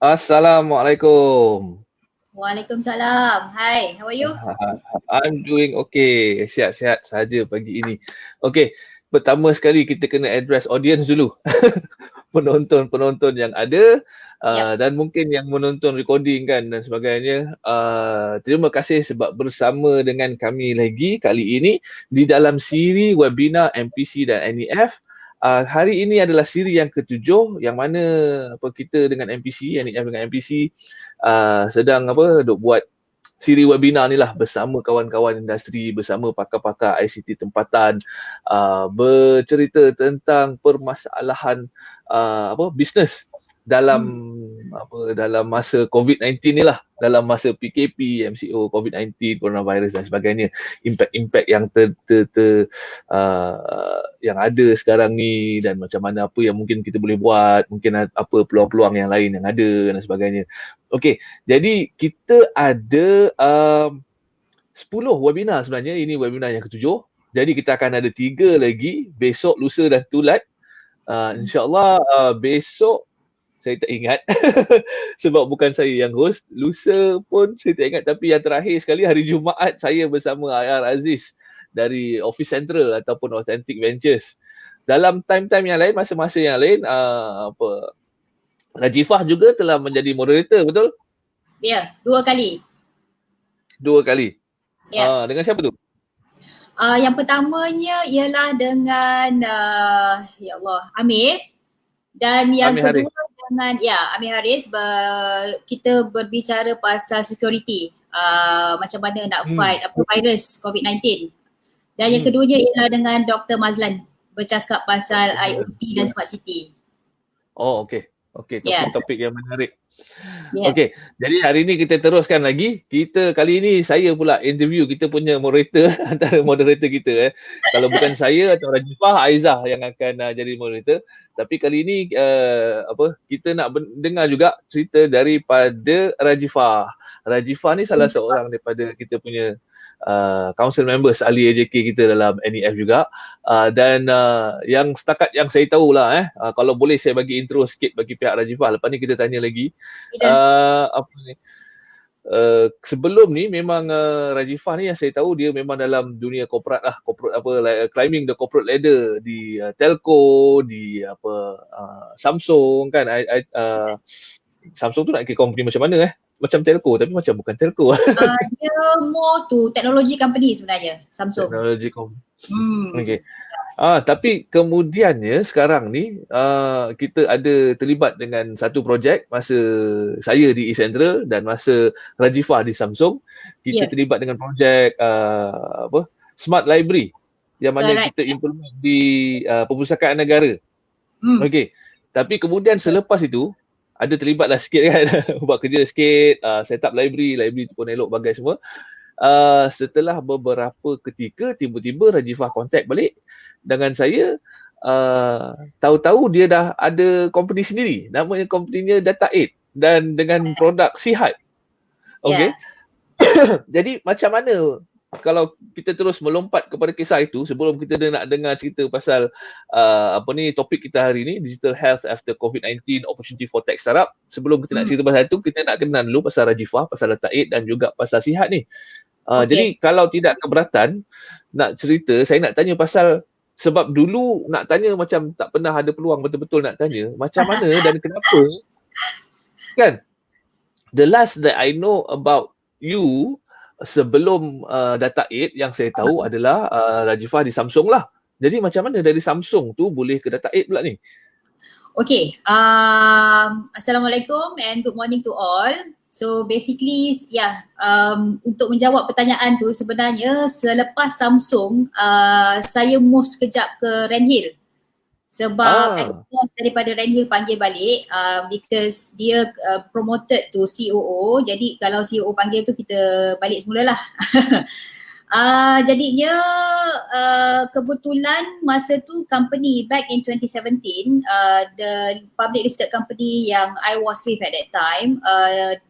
Assalamualaikum. Waalaikumsalam. Hi, how are you? I'm doing okay. Sihat-sihat saja pagi ini. Okay, pertama sekali kita kena address audience dulu. Penonton-penonton yang ada Yep. dan mungkin yang menonton recording kan dan sebagainya. Terima kasih sebab bersama dengan kami lagi kali ini di dalam siri webinar MPC dan NEF. Hari ini adalah siri yang ketujuh yang mana kita dengan MPC, NEF dengan MPC sedang duk buat siri webinar ni lah bersama kawan-kawan industri, bersama pakar-pakar ICT tempatan, bercerita tentang permasalahan bisnes dalam dalam masa COVID-19 ni lah, dalam masa PKP, MCO, COVID-19, coronavirus dan sebagainya, impact-impact yang yang ada sekarang ni dan macam mana apa yang mungkin kita boleh buat, mungkin apa peluang-peluang yang lain yang ada dan sebagainya. Okey, jadi kita ada 10 webinar sebenarnya. Ini webinar yang ketujuh. Jadi kita akan ada 3 lagi besok, lusa dan tulat. InsyaAllah besok saya tak ingat sebab bukan saya yang host. Lusa pun saya tak ingat, tapi yang terakhir sekali hari Jumaat saya bersama IR Aziz dari Office Central ataupun Authentic Ventures. Dalam time-time yang lain, masa-masa yang lain, Rajifah juga telah menjadi moderator, betul? Ya, 2 kali. 2 kali. Ya. Dengan siapa tu? Yang pertamanya ialah dengan ya Allah, Amir. Dan yang Amir kedua Haris. dengan Amir Haris. Kita berbicara pasal security, macam mana nak fight virus COVID-19. Dan yang keduanya ialah dengan Dr. Mazlan, bercakap pasal IoT dan Smart City. Oh, okey. Okey, topik yang menarik. Yeah. Okey, jadi hari ni kita teruskan lagi. Kali ini saya pula interview kita punya moderator, antara moderator kita. Kalau bukan saya atau Rajifah, Aizah yang akan jadi moderator. Tapi kali ini kita nak dengar juga cerita daripada Rajifah. Rajifah ni salah seorang daripada kita punya council members ahli AJK kita dalam NEF juga, dan yang setakat yang saya tahulah kalau boleh saya bagi intro sikit bagi pihak Rajifah, lepas ni kita tanya lagi. Sebelum ni memang Rajifah ni yang saya tahu dia memang dalam dunia corporate lah, climbing the corporate ladder di telco, di Samsung kan. Samsung tu nak kira company macam mana macam telco tapi macam bukan telco. Dia more to technology company sebenarnya, Samsung. Technology company. Okay. Tapi kemudiannya sekarang ni kita ada terlibat dengan satu projek masa saya di eCentral dan masa Rajifah di Samsung. Kita terlibat dengan projek Smart Library yang mana kita implement di Perpustakaan Negara. Okay. Tapi kemudian selepas itu ada terlibatlah sikit kan, buat kerja sikit, set up library tu pun elok bagai semua. Setelah beberapa ketika tiba-tiba Rajifah contact balik dengan saya, tahu-tahu dia dah ada company sendiri, namanya company-nya Data8 dan dengan produk sihat. Okay. Jadi macam mana kalau kita terus melompat kepada kisah itu sebelum kita nak dengar cerita pasal topik kita hari ni, Digital Health After COVID-19 Opportunity for Tech Startup. Sebelum kita nak cerita pasal itu, kita nak kenal dulu pasal Rajifah, pasal Data8 dan juga pasal sihat ni. Jadi kalau tidak keberatan nak cerita, saya nak tanya pasal, sebab dulu nak tanya macam tak pernah ada peluang betul-betul nak tanya macam mana dan kenapa kan. The last that I know about you sebelum Data8 yang saya tahu adalah Rajifah di Samsung lah. Jadi macam mana dari Samsung tu boleh ke Data8 pula ni? Okay, Assalamualaikum and good morning to all. So basically untuk menjawab pertanyaan tu, sebenarnya selepas Samsung saya move sekejap ke Renhill. Sebab daripada Renhill panggil balik because dia promoted to COO. Jadi kalau COO panggil tu kita balik semula lah. Jadinya kebetulan masa tu company back in 2017, the public listed company yang I was with at that time,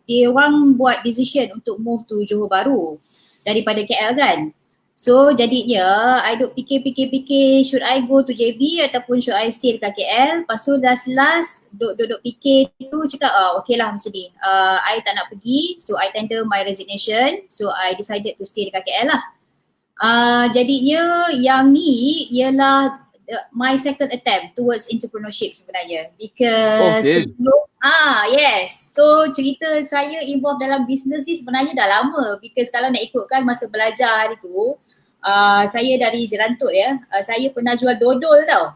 dia orang buat decision untuk move to Johor Bahru daripada KL kan. So jadinya I duk fikir should I go to JB ataupun should I stay dekat KL. Lepas tu last duk fikir tu cakap okay lah macam ni. I tak nak pergi, so I tender my resignation. So I decided to stay dekat KL lah. Jadinya yang ni ialah my second attempt towards entrepreneurship sebenarnya, because sebelum yes, so cerita saya involve dalam business ni sebenarnya dah lama, because kalau nak ikutkan masa belajar hari tu saya dari Jerantut ya, saya pernah jual dodol tau.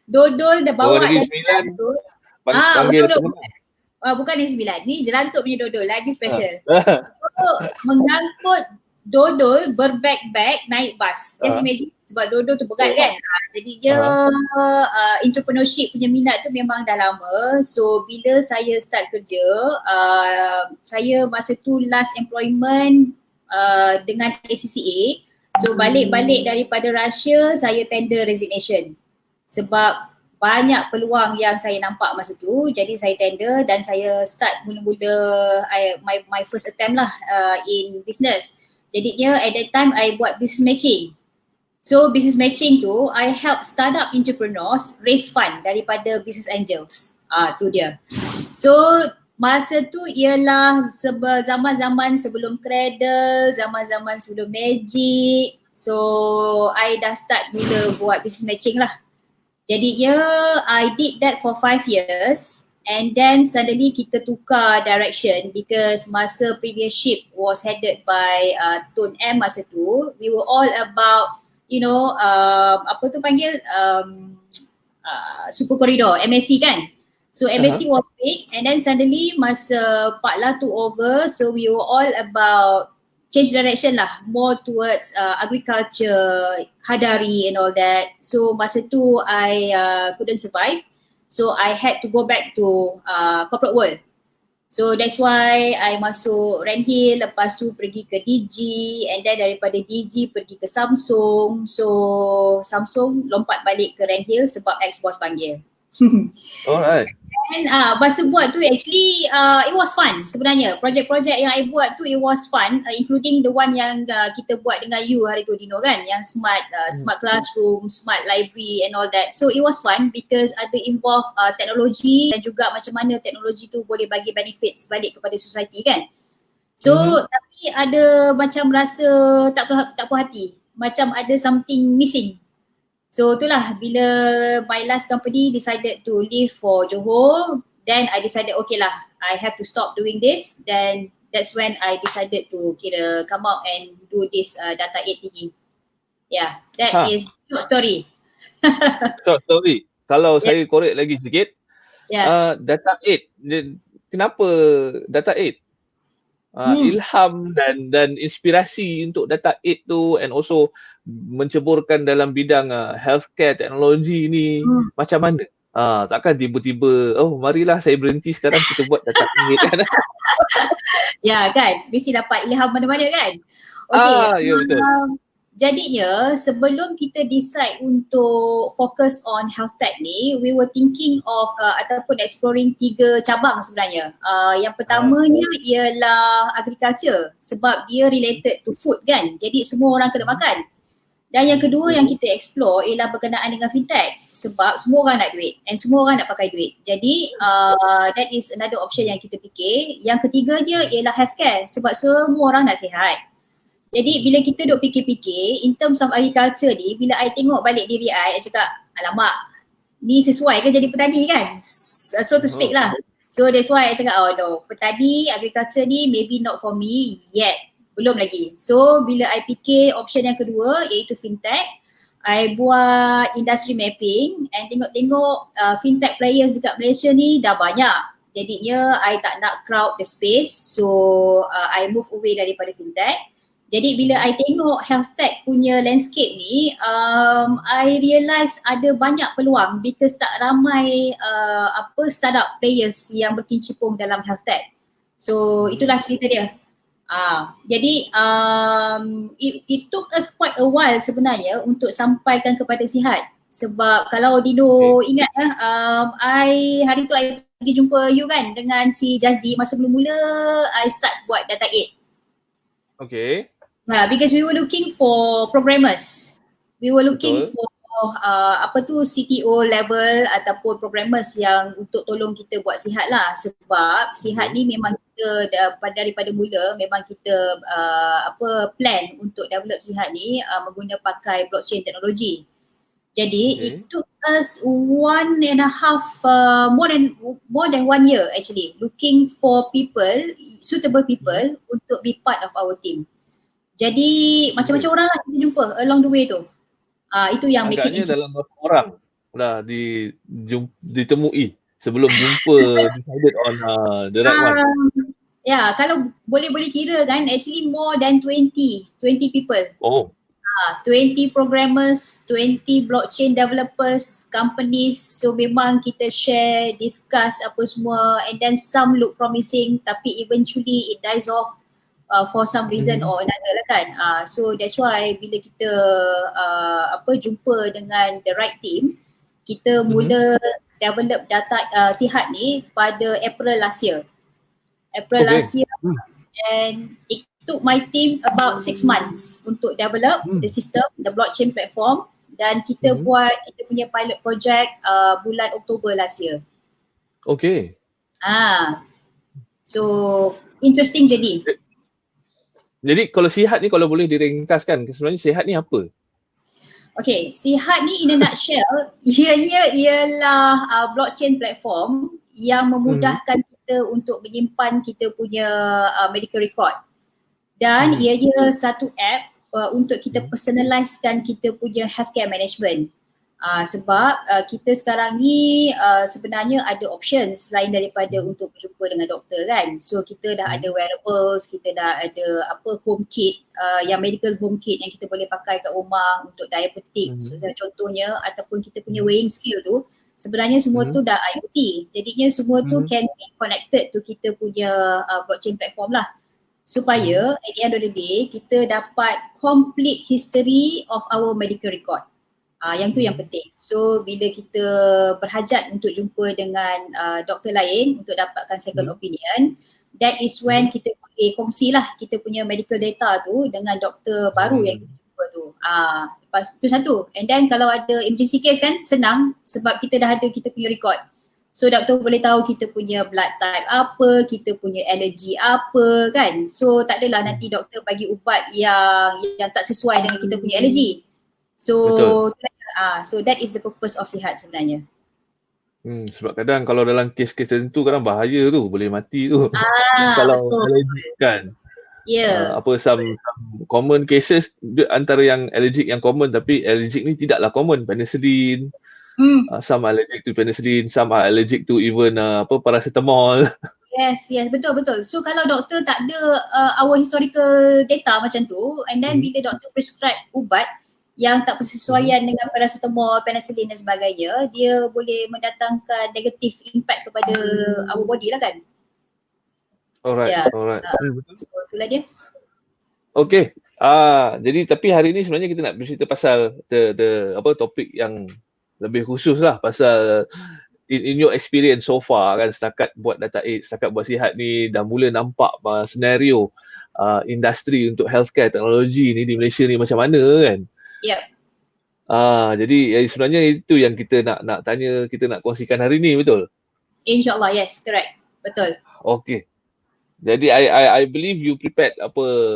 Dodol dah bawa dari Jerantut. Bukan yang 9, ni Jerantut punya dodol lagi special. So mengangkut dodol berbag-bag naik bas. Just imagine, sebab dodol tu berat kan. Jadi dia entrepreneurship punya minat tu memang dah lama. So bila saya start kerja, saya masa tu last employment dengan ACCA. So balik-balik daripada Russia, saya tender resignation. Sebab banyak peluang yang saya nampak masa tu. Jadi saya tender dan saya start mula-mula my first attempt lah in business. Jadinya at that time I buat business matching. So business matching tu I help startup entrepreneurs raise fund daripada business angels. Tu dia. So masa tu ialah zaman-zaman sebelum Cradle, zaman-zaman sebelum Magic. So I dah start mula buat business matching lah. Jadinya I did that for 5 years. And then suddenly kita tukar direction, because masa premiership was headed by Tun M masa tu. We were all about, you know, apa tu panggil, Super Corridor, MSC kan. So MSC was big, and then suddenly masa Pak La took over, so we were all about change direction lah, more towards agriculture, hadari and all that. So masa tu I couldn't survive. So I had to go back to corporate world. So that's why I masuk Randhill, lepas tu pergi ke DG, and then daripada DG pergi ke Samsung. So Samsung lompat balik ke Randhill sebab ex-boss panggil. Alright. And masa buat tu actually it was fun sebenarnya. Projek-projek yang I buat tu it was fun, including the one yang kita buat dengan you hari tu Dino kan, yang smart classroom, smart library and all that. So it was fun because ada involve teknologi dan juga macam mana teknologi tu boleh bagi benefits balik kepada society kan. So tapi ada macam rasa tak puas hati, macam ada something missing. So itulah bila my last company decided to leave for Johor, then I decided okay lah, I have to stop doing this. Then that's when I decided to come out and do this data 8 thingy. Yeah, that is short story. Short story. Kalau saya korek lagi sedikit, data 8, kenapa data 8? Ilham dan inspirasi untuk data 8 tu, and also menceburkan dalam bidang healthcare teknologi ni macam mana? Takkan tiba-tiba marilah saya berhenti sekarang, kita buat data 8 kan? Ya kan, mesti dapat ilham mana-mana kan? Okay, ya betul. Jadinya sebelum kita decide untuk fokus on health tech ni, we were thinking of ataupun exploring 3 cabang sebenarnya. Yang pertamanya ialah agriculture, sebab dia related to food kan, jadi semua orang kena makan. Dan yang kedua yang kita explore ialah berkenaan dengan fintech, sebab semua orang nak duit and semua orang nak pakai duit. Jadi that is another option yang kita fikir. Yang ketiganya ialah healthcare, sebab semua orang nak sihat. Jadi bila kita duk fikir-fikir in terms of agriculture ni, bila I tengok balik diri I cakap alamak, ni sesuai ke jadi petani kan, so to speak lah. So that's why I cakap no, petani, agriculture ni maybe not for me yet, belum lagi. So bila I fikir option yang kedua iaitu fintech, I buat industry mapping and tengok-tengok fintech players dekat Malaysia ni dah banyak. Jadinya I tak nak crowd the space, so I move away daripada fintech. Jadi bila I tengok health tech punya landscape ni, I realise ada banyak peluang because tak ramai startup players yang berkincipung dalam health tech. So itulah cerita dia. Jadi it took us quite a while sebenarnya untuk sampaikan kepada Sihat. Sebab kalau Dino ingat I hari tu I pergi jumpa you kan dengan si Jazdi, masa mula-mula I start buat data 8. Okay. Because we were looking for programmers. We were looking Betul. for CTO level ataupun programmers yang untuk tolong kita buat sihat lah, sebab sihat ni memang kita daripada mula memang kita plan untuk develop sihat ni menggunakan pakai blockchain teknologi. Jadi it took us 1.5 more than 1 year actually looking for people, suitable people untuk be part of our team. Jadi macam-macam orang lah kita jumpa along the way tu. Itu yang make it Agaknya dalam berapa orang dah ditemui sebelum jumpa decided on the right one? Ya, kalau boleh kira kan, actually more than 20 people. 20 programmers, 20 blockchain developers, companies. So memang kita share, discuss apa semua, and then some look promising tapi eventually it dies off for some reason or another lah kan. So that's why bila kita jumpa dengan the right team, kita mula develop data sihat ni pada April last year. Last year, and it took my team about 6 months untuk develop the system, the blockchain platform, dan kita buat kita punya pilot project bulan Oktober last year. Okay. So interesting jadi. Jadi kalau sihat ni kalau boleh diringkaskan, sebenarnya sihat ni apa? Okay, sihat ni in a nutshell, ianya ialah blockchain platform yang memudahkan kita untuk menyimpan kita punya medical record. Dan ianya satu app untuk kita personalizekan kita punya healthcare management. Sebab kita sekarang ni sebenarnya ada options selain daripada untuk berjumpa dengan doktor kan. So kita dah ada wearables, kita dah ada home kit, yang medical home kit yang kita boleh pakai kat rumah untuk diabetic contohnya, ataupun kita punya weighing scale tu sebenarnya semua tu dah IoT. Jadinya semua tu can be connected to kita punya blockchain platform lah. Supaya at the end of the day kita dapat complete history of our medical record. Yang tu yang penting. So bila kita berhajat untuk jumpa dengan doktor lain untuk dapatkan second opinion, that is when kita boleh kongsilah kita punya medical data tu dengan doktor baru yang kita jumpa tu. Lepas tu satu. And then kalau ada emergency case kan senang sebab kita dah ada kita punya record. So doktor boleh tahu kita punya blood type apa, kita punya allergy apa kan. So tak adalah nanti doktor bagi ubat yang tak sesuai dengan kita punya allergy. So so that is the purpose of sihat sebenarnya. Sebab kadang kalau dalam kes-kes tertentu kadang bahaya tu, boleh mati tu. Kalau allergic kan. Some common cases antara yang allergic yang common, tapi allergic ni tidaklah common. Penicillin, some allergic to penicillin, some are allergic to even paracetamol. Yes, betul. So kalau doktor tak ada our historical data macam tu, and then bila doktor prescribe ubat yang tak bersesuaian dengan paracetamol, penicillin dan sebagainya, dia boleh mendatangkan negative impact kepada our body lah kan. Alright. So itulah dia. Okay. Jadi tapi hari ni sebenarnya kita nak bercerita pasal topik yang lebih khusus lah, pasal in your experience so far kan, setakat buat data aid, setakat buat sihat ni dah mula nampak senario industri untuk healthcare teknologi ni di Malaysia ni macam mana kan. Jadi sebenarnya itu yang kita nak tanya, kita nak kongsikan hari ni, betul? InsyaAllah, yes, correct. Betul. Okay. Jadi I believe you prepared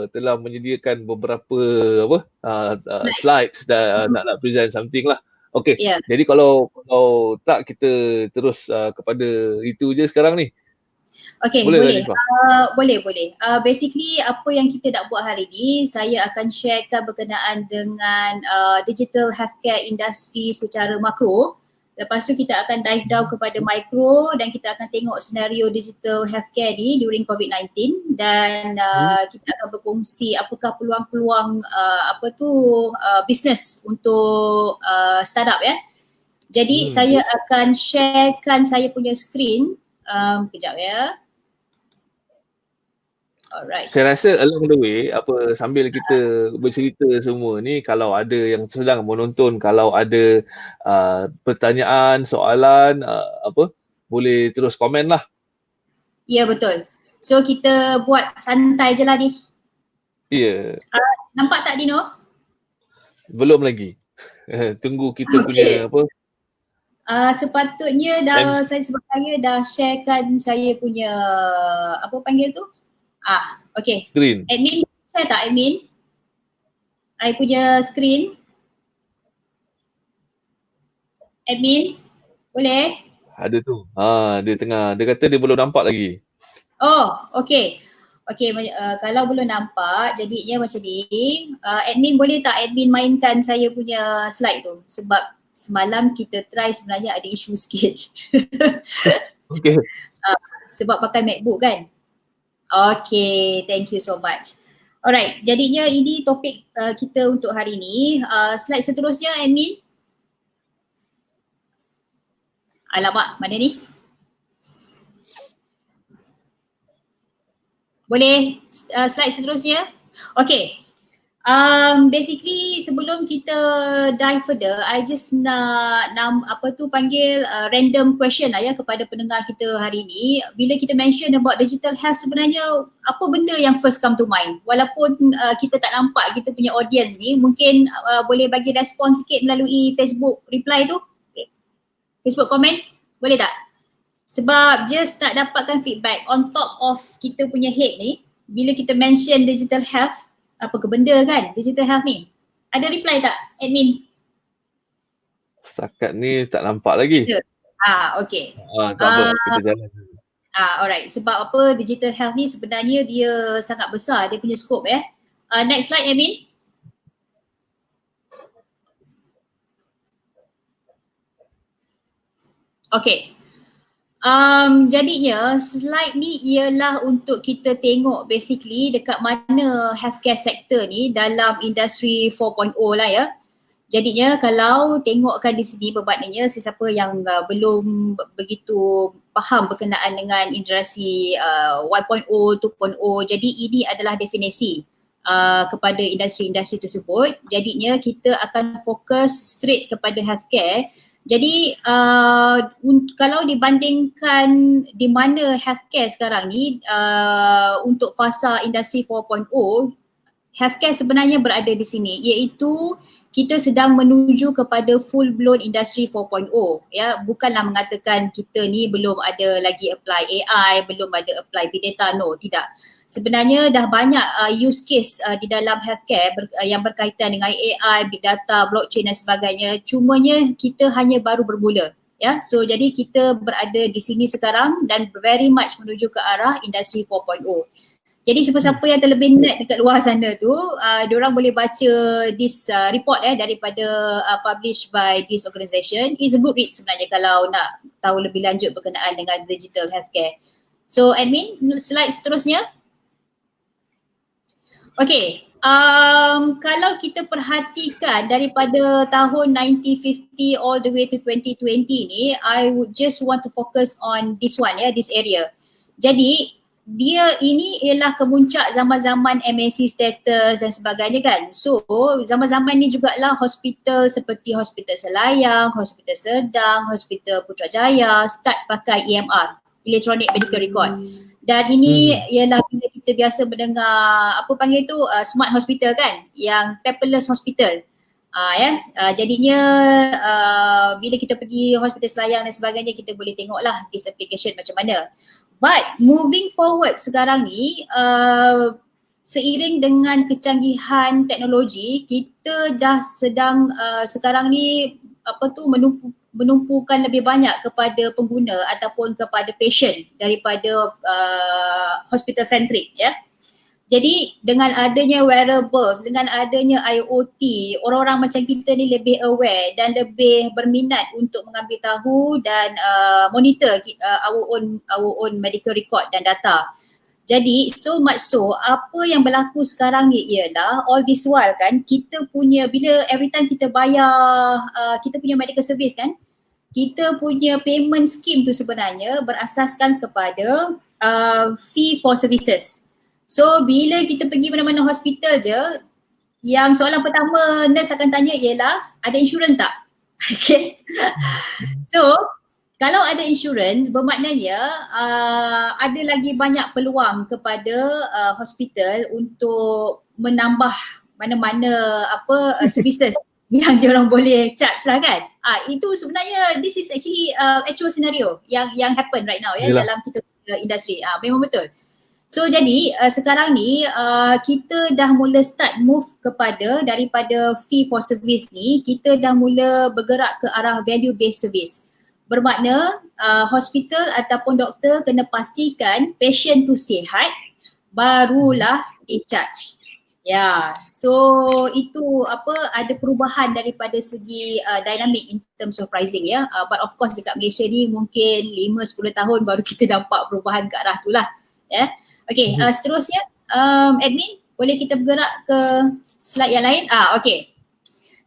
telah menyediakan beberapa slides dan nak present something lah. Okay. Jadi kalau tak kita terus kepada itu je sekarang ni. Okay, boleh. Basically apa yang kita nak buat hari ni, saya akan sharekan berkenaan dengan digital healthcare industry secara makro. Lepas tu kita akan dive down kepada micro dan kita akan tengok senario digital healthcare ni during COVID-19 dan kita akan berkongsi apakah peluang-peluang business untuk startup ya. Jadi saya akan sharekan saya punya screen. Kejap ya. Alright. Saya rasa along the way sambil kita bercerita semua ni, kalau ada yang sedang menonton, kalau ada pertanyaan, soalan boleh terus komen lah. Ya betul. So kita buat santai je lah ni. Ya, Nampak tak Dino? belum lagi. Tunggu kita punya apa? Sepatutnya sebab saya dah sharekan saya punya apa panggil tu? Okay. Screen. Admin share tak admin? I punya screen. Admin, boleh? Ada tu. Dia tengah. Dia kata dia belum nampak lagi. Oh, okay. Okay, kalau belum nampak, jadinya macam ni. Admin boleh tak admin mainkan saya punya slide tu? Sebab semalam kita try sebenarnya ada isu sikit. Okay. Sebab pakai MacBook kan? Okay, thank you so much. Alright, jadinya ini topik kita untuk hari ni. Slide seterusnya admin. Alamak, mana ni? Boleh slide seterusnya? Okay. Basically sebelum kita dive further, I just nak panggil random question lah ya kepada pendengar kita hari ni. Bila kita mention about digital health, sebenarnya apa benda yang first come to mind? Walaupun kita tak nampak kita punya audience ni, mungkin boleh bagi respon sikit melalui Facebook reply tu, Facebook comment, boleh tak? Sebab just nak dapatkan feedback on top of kita punya head ni, bila kita mention digital health, apa ke benda kan digital health ni? Ada reply tak admin? Setakat ni tak nampak lagi. Okay. Tak apa, kita jalan. Alright, sebab apa digital health ni sebenarnya dia sangat besar, dia punya scope next slide admin. Okay. Jadinya slide ni ialah untuk kita tengok basically dekat mana healthcare sector ni dalam industri 4.0 lah ya. Jadinya kalau tengokkan di sini bermaknanya sesiapa yang belum begitu faham berkenaan dengan industri 1.0, 2.0, jadi ini adalah definisi kepada industri-industri tersebut. Jadinya kita akan fokus straight kepada healthcare. Jadi kalau dibandingkan di mana healthcare sekarang ni untuk fasa industri 4.0, healthcare sebenarnya berada di sini, iaitu kita sedang menuju kepada full blown industri 4.0 ya. Bukanlah mengatakan kita ni belum ada lagi apply AI, belum ada apply big data, no, tidak. Sebenarnya dah banyak use case di dalam healthcare yang berkaitan dengan AI, big data, blockchain dan sebagainya. Cumanya kita hanya baru bermula ya. So jadi kita berada di sini sekarang dan very much menuju ke arah industri 4.0. Jadi siapa-siapa yang terlebih net dekat luar sana tu, diorang boleh baca this report daripada published by this organisation. It's a good read sebenarnya kalau nak tahu lebih lanjut berkenaan dengan digital healthcare. So admin, slide seterusnya. Okay, kalau kita perhatikan daripada tahun 1950 all the way to 2020 ni, I would just want to focus on this one this area. Jadi dia ini ialah kemuncak zaman-zaman MNC status dan sebagainya kan. So zaman-zaman ni jugalah hospital seperti Hospital Selayang, Hospital Serdang, Hospital Putrajaya start pakai EMR, Electronic Medical Record. Dan ini ialah bila kita biasa mendengar smart hospital kan, yang paperless hospital. Jadinya bila kita pergi Hospital Selayang dan sebagainya, kita boleh tengoklah this application macam mana. But moving forward sekarang ni, seiring dengan kecanggihan teknologi, kita dah sedang sekarang ni menumpukan lebih banyak kepada pengguna ataupun kepada patient daripada hospital centric ya. Jadi dengan adanya wearables, dengan adanya IoT, orang-orang macam kita ni lebih aware dan lebih berminat untuk mengambil tahu dan monitor our own medical record dan data. Jadi so much so, apa yang berlaku sekarang ni ialah all this while kan, kita punya, bila every time kita bayar kita punya medical service kan, kita punya payment scheme tu sebenarnya berasaskan kepada fee for services. So bila kita pergi mana-mana hospital je, yang soalan pertama nurse akan tanya ialah ada insurans tak? Okay. So kalau ada insurans bermaknanya ada lagi banyak peluang kepada hospital untuk menambah mana-mana services yang diorang boleh charge lah kan. Itu sebenarnya this is actually actual scenario yang happen right now ya dalam kita industri. Memang betul. So jadi sekarang ni kita dah mula start move daripada fee for service ni, kita dah mula bergerak ke arah value based service. Bermakna hospital ataupun doktor kena pastikan patient tu sihat barulah di-charge. Ya, so itu ada perubahan daripada segi dynamic in terms of pricing ya. But of course dekat Malaysia ni mungkin 5-10 tahun baru kita nampak perubahan ke arah tu lah. Ya. Okay, seterusnya admin boleh kita bergerak ke slide yang lain. Okay.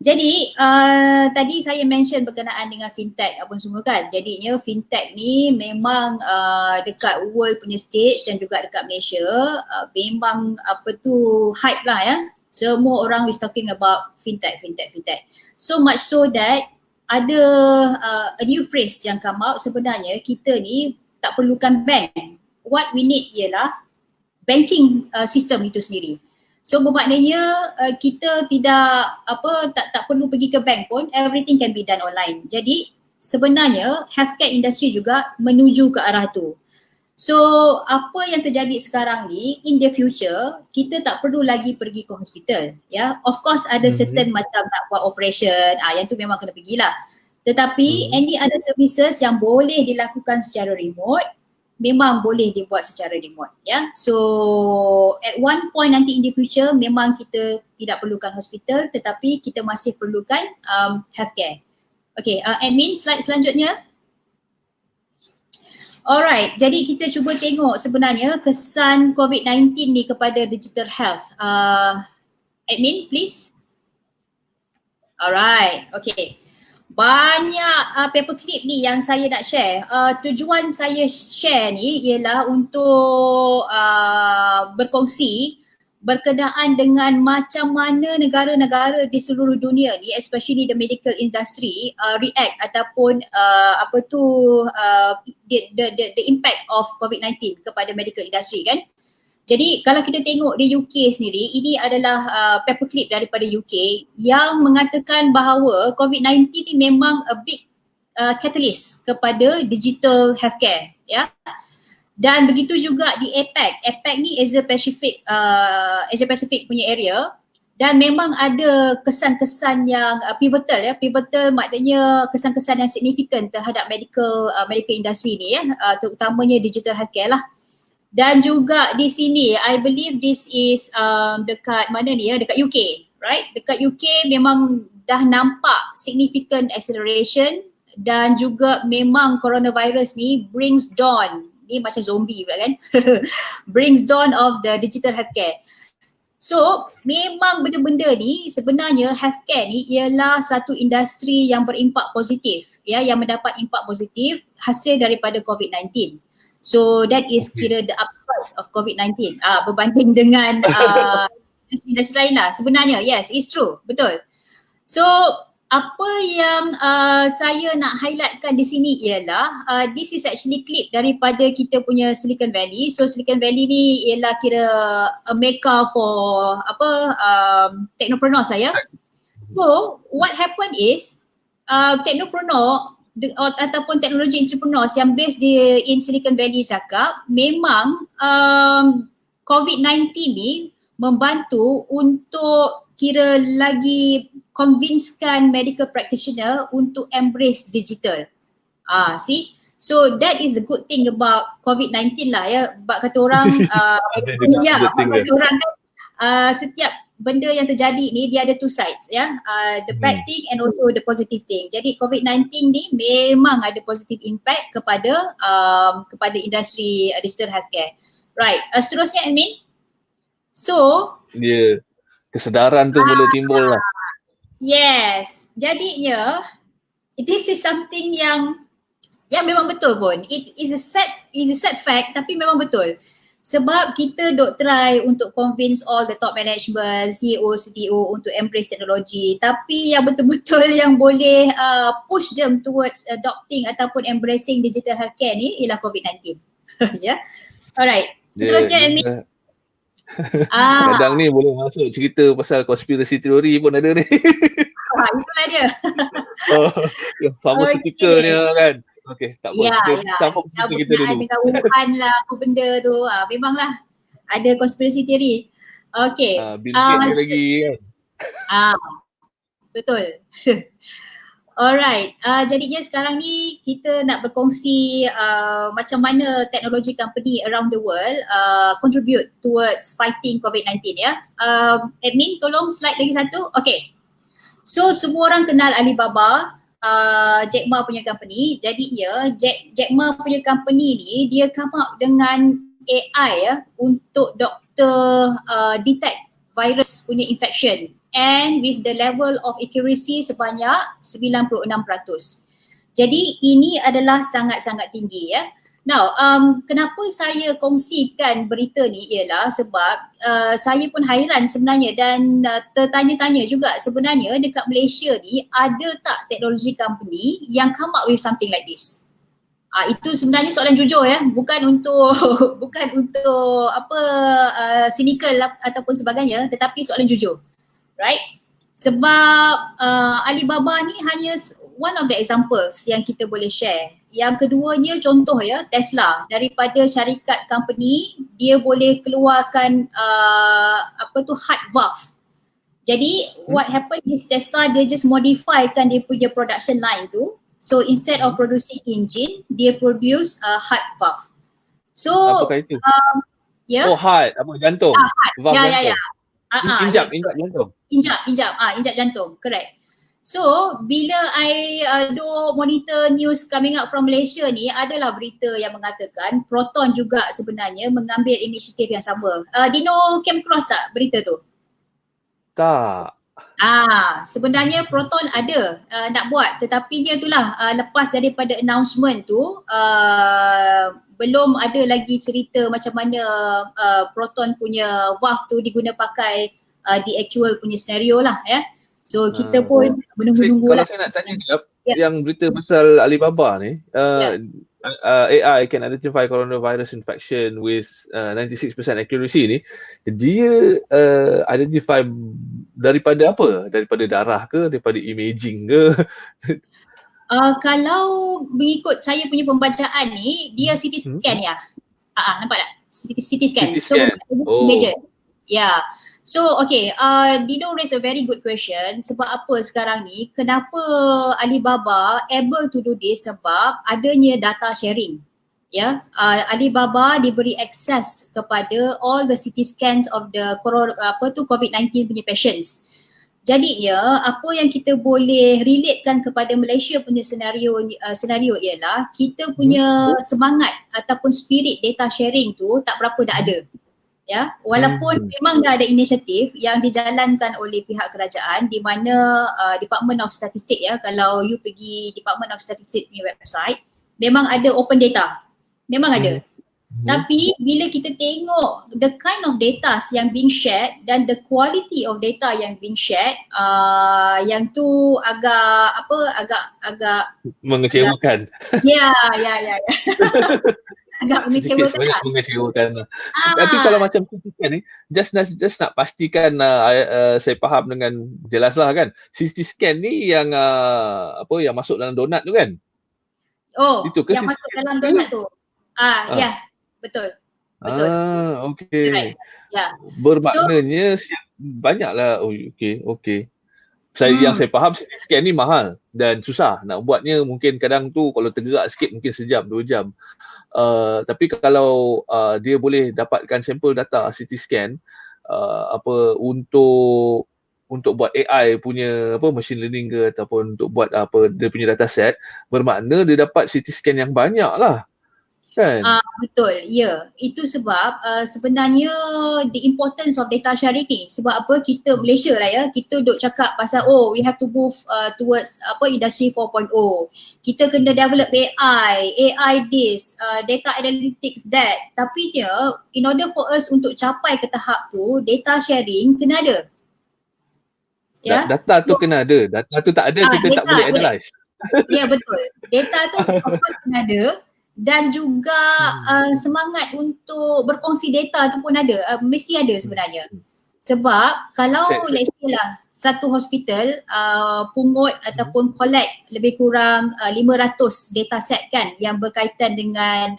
Jadi tadi saya mention berkenaan dengan fintech apa semua kan. Jadinya fintech ni memang dekat world punya stage dan juga dekat Malaysia memang hype lah ya. Semua orang is talking about fintech. So much so that ada a new phrase yang come out, sebenarnya kita ni tak perlukan bank. What we need ialah banking system itu sendiri. So bermaknanya kita tak perlu pergi ke bank pun, everything can be done online. Jadi sebenarnya healthcare industry juga menuju ke arah tu. So apa yang terjadi sekarang ni, in the future kita tak perlu lagi pergi ke hospital ya. Of course ada certain macam nak buat operation, yang tu memang kena pergilah. Tetapi any other services yang boleh dilakukan secara remote memang boleh dibuat secara remote ya. So at one point nanti in the future memang kita tidak perlukan hospital, tetapi kita masih perlukan healthcare. Okay, admin slide selanjutnya. Alright, jadi kita cuba tengok sebenarnya kesan COVID-19 ni kepada digital health. Admin please. Alright, okay. Banyak paperclip ni yang saya nak share. Tujuan saya share ni ialah untuk berkongsi berkenaan dengan macam mana negara-negara di seluruh dunia ni, especially the medical industry, react ataupun the impact of COVID-19 kepada medical industry kan. Jadi kalau kita tengok di UK sendiri, ini adalah paperclip daripada UK yang mengatakan bahawa COVID-19 ni memang a big catalyst kepada digital healthcare ya. Dan begitu juga di APAC. APAC ni Asia Pacific punya area, dan memang ada kesan-kesan yang pivotal ya. Pivotal maknanya kesan-kesan yang signifikan terhadap medical industry ni ya, terutamanya digital healthcare lah. Dan juga di sini, I believe this is dekat mana ni ya, dekat UK, right? Dekat UK memang dah nampak significant acceleration, dan juga memang coronavirus ni brings dawn, ni macam zombie pula kan, brings dawn of the digital healthcare. So memang benda-benda ni sebenarnya healthcare ni ialah satu industri yang berimpak positif ya, yang mendapat impak positif hasil daripada COVID-19. So that is kira the upside of COVID-19 berbanding dengan industri lain lah sebenarnya. Yes, it's true, betul. So apa yang saya nak highlightkan di sini ialah this is actually clip daripada kita punya Silicon Valley. So Silicon Valley ni ialah kira a mecca for technopreneurs lah ya. So what happened is technopreneur ataupun teknologi entrepreneurs yang based in Silicon Valley cakap memang COVID-19 ni membantu untuk kira lagi convincekan medical practitioner untuk embrace digital. See? So that is the good thing about COVID-19 lah ya. Sebab kata orang kata orang kan setiap benda yang terjadi ni dia ada two sides ya, the bad thing and also the positive thing. Jadi COVID-19 ni memang ada positive impact kepada industri digital healthcare. Right, seterusnya admin. So kesedaran tu mula timbul lah. Yes, jadinya this is something yang memang betul pun. It is a sad fact, tapi memang betul. Sebab kita dok try untuk convince all the top management, CEO, CTO untuk embrace teknologi. Tapi yang betul-betul yang boleh push them towards adopting ataupun embracing digital healthcare ni ialah COVID-19. Ya. Alright. Seterusnya Admin. Kadang ni boleh masuk cerita pasal conspiracy theory pun ada ni. Itulah dia. Pharmaceutical ni kan. Okey, tak apa. Kita sambung kita dulu. Dengan Wuhan lah, apa benda tu. Memanglah ada conspiracy theory. Okey. Bill Gates lagi kan. Betul. Alright, jadinya sekarang ni kita nak berkongsi macam mana teknologi company around the world contribute towards fighting COVID-19 ya. Admin tolong slide lagi satu. Okay. So semua orang kenal Alibaba, Jack Ma punya company. Jadinya Jack Ma punya company ni dia come up dengan AI ya untuk doktor detect virus punya infection and with the level of accuracy sebanyak 96%. Jadi ini adalah sangat-sangat tinggi ya. Now, kenapa saya kongsikan berita ni ialah sebab saya pun hairan sebenarnya dan tertanya-tanya juga sebenarnya dekat Malaysia ni ada tak teknologi company yang come up with something like this? Itu sebenarnya soalan jujur ya, bukan untuk cynical ataupun sebagainya, tetapi soalan jujur. Right? Sebab Alibaba ni hanya one of the examples yang kita boleh share. Yang keduanya contoh ya, Tesla daripada syarikat company dia boleh keluarkan heart valve. Jadi what happened is Tesla dia just modifykan dia punya production line tu. So instead of producing engine, dia produce heart valve. So apakah itu? Heart, jantung. Heart. Ya. Injap jantung. Injap jantung, correct. So bila I do monitor news coming out from Malaysia ni, adalah berita yang mengatakan Proton juga sebenarnya mengambil inisiatif yang sama. Dino came across tak berita tu? Tak. Sebenarnya Proton ada nak buat, tetapi dia itulah lepas daripada announcement tu belum ada lagi cerita macam mana Proton punya valve tu diguna pakai di actual punya scenario lah ya. So kita pun menunggu-nunggu lah. Kalau saya nak tanya yang berita pasal Alibaba ni, AI can identify coronavirus infection with 96% accuracy ni, dia identify daripada apa? Daripada darah ke? Daripada imaging ke? Kalau mengikut saya punya pembacaan ni, dia CT scan ya. Nampak tak? CT scan. So images. Yeah. So okay, Dino raise a very good question. Sebab apa sekarang ni, kenapa Alibaba able to do this? Sebab adanya data sharing. Ya, Alibaba diberi akses kepada all the CT scans of the COVID-19 punya patients. Jadinya apa yang kita boleh relatekan kepada Malaysia punya senario ialah kita punya semangat ataupun spirit data sharing tu tak berapa dah ada. Ya, walaupun memang dah ada inisiatif yang dijalankan oleh pihak kerajaan di mana Department of Statistics ya, kalau you pergi Department of Statistics punya website memang ada open data. Memang ada. Tapi bila kita tengok the kind of data yang being shared dan the quality of data yang being shared, yang tu agak mengecewakan. Ya. Agak mengecewakan. Banyak mengecewakan. Tapi kalau macam CT scan ni, just nak pastikan saya faham dengan jelas lah kan. CT scan ni yang yang masuk dalam donat tu kan? Itu ke yang masuk dalam donat tu? Ya, betul. Okey. Right. Ya. Bermaknanya banyaklah. Okey. Yang saya faham CT scan ni mahal dan susah nak buatnya, mungkin kadang tu kalau tergerak sikit mungkin sejam 2 jam. Tapi kalau dia boleh dapatkan sampel data CT scan untuk buat AI punya machine learning ke ataupun untuk buat dia punya data set, bermakna dia dapat CT scan yang banyak lah. Kan? Betul, ya. Itu sebab sebenarnya the importance of data sharing ni. Sebab apa, kita Malaysia lah ya, kita duk cakap pasal we have to move towards industry 4.0. Kita kena develop AI this, data analytics that. Tapi dia, in order for us untuk capai ke tahap tu, data sharing kena ada. Ya? Data tu kena ada. Data tu tak ada, kita tak boleh analyse. Ya, betul. Data tu of course kena ada. Dan juga semangat untuk berkongsi data tu pun ada, mesti ada sebenarnya. Sebab kalau let's say lah satu hospital pungut ataupun collect lebih kurang 500 data set kan yang berkaitan dengan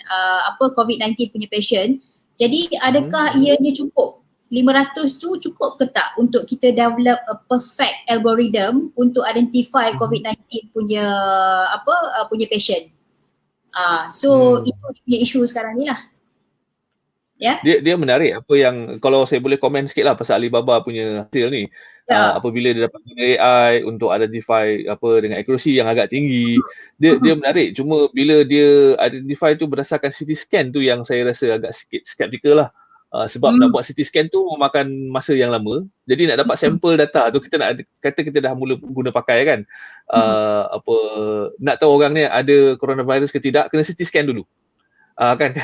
COVID-19 punya patient. Jadi adakah ianya cukup? 500 tu cukup ke tak untuk kita develop a perfect algorithm untuk identify COVID-19 punya punya patient? So itu punya isu sekarang ni lah. Ya. Dia menarik apa yang, kalau saya boleh komen sikit lah pasal Alibaba punya hasil ni. Apabila dia dapat guna AI untuk identify dengan accuracy yang agak tinggi, dia menarik. Cuma bila dia identify tu berdasarkan CT scan tu yang saya rasa agak sikit skeptical lah. Sebab nak buat CT scan tu memakan masa yang lama. Jadi nak dapat sampel data tu, kita nak kata kita dah mula guna pakai kan. Nak tahu orang ni ada coronavirus ke tidak, kena CT scan dulu. Kan.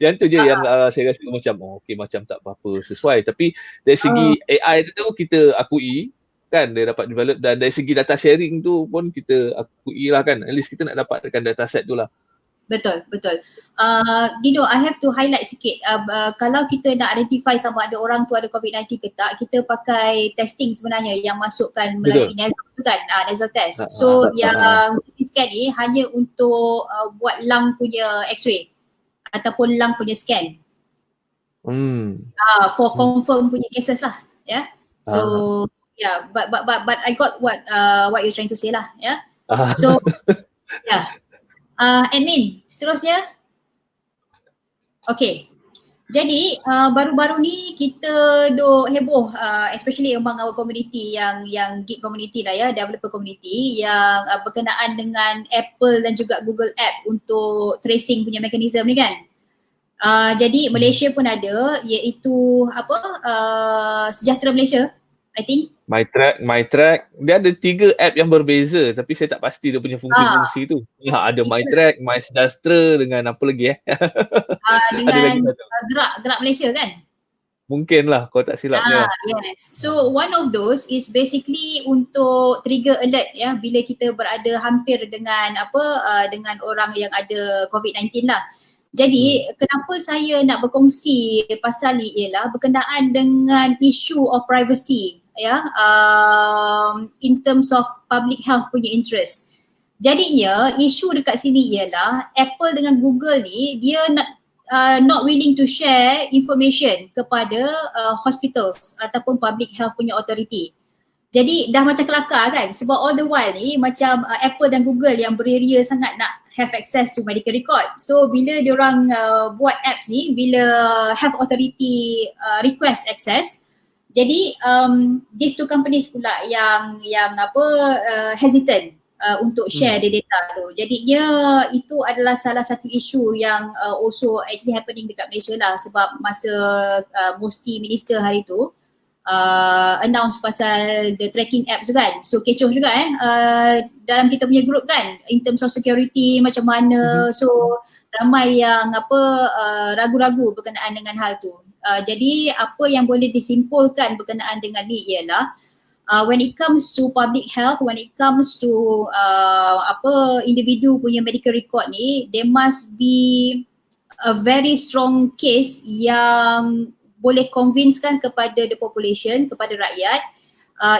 Yang tu je yang saya rasa macam okey, macam tak apa-apa sesuai. Tapi dari segi AI tu kita akui kan, dia dapat develop, dan dari segi data sharing tu pun kita akui lah kan. At least kita nak dapatkan data set tu lah. Betul. Dino, I have to highlight sikit. Kalau kita nak identify sama ada orang tu ada COVID-19 ke tak, kita pakai testing sebenarnya yang masukkan melalui nasal tu kan, nasal test. So yang CT scan ni hanya untuk buat lung punya x-ray ataupun lung punya scan. For confirm punya cases lah. Yeah. So yeah, but I got what you're trying to say lah. Yeah. So yeah. Admin, seterusnya. Okay. Jadi baru-baru ni kita duk heboh, especially among our community yang geek community lah ya, developer community yang berkenaan dengan Apple dan juga Google App untuk tracing punya mekanisme ni kan. Jadi Malaysia pun ada, iaitu Sejahtera Malaysia, I think. MyTrack, dia ada 3 app yang berbeza tapi saya tak pasti dia punya fungsi-fungsi tu. Ada MyTrack, MySejahtera dengan apa lagi dengan Gerak Malaysia kan? Mungkin lah kalau tak silapnya. Yes. So one of those is basically untuk trigger alert ya bila kita berada hampir dengan dengan orang yang ada COVID-19 lah. Jadi kenapa saya nak berkongsi pasal ni ialah berkenaan dengan isu of privacy ya, in terms of public health punya interest. Jadinya isu dekat sini ialah Apple dengan Google ni dia not willing to share information kepada hospitals ataupun public health punya authority. Jadi dah macam kelakar kan, sebab all the while ni macam Apple dan Google yang beria sangat nak have access to medical record. So bila diorang buat apps ni, bila health authority request access, jadi these two companies pula yang hesitant untuk share the data tu. Jadinya itu adalah salah satu isu yang also actually happening dekat Malaysia lah, sebab masa Musti Minister hari tu announce pasal the tracking apps tu kan. So kecoh juga dalam kita punya group kan, in terms of security macam mana. So ramai yang ragu-ragu berkenaan dengan hal tu. Jadi apa yang boleh disimpulkan berkenaan dengan ni ialah when it comes to public health, when it comes to individu punya medical record ni, there must be a very strong case yang boleh convincekan kepada the population, kepada rakyat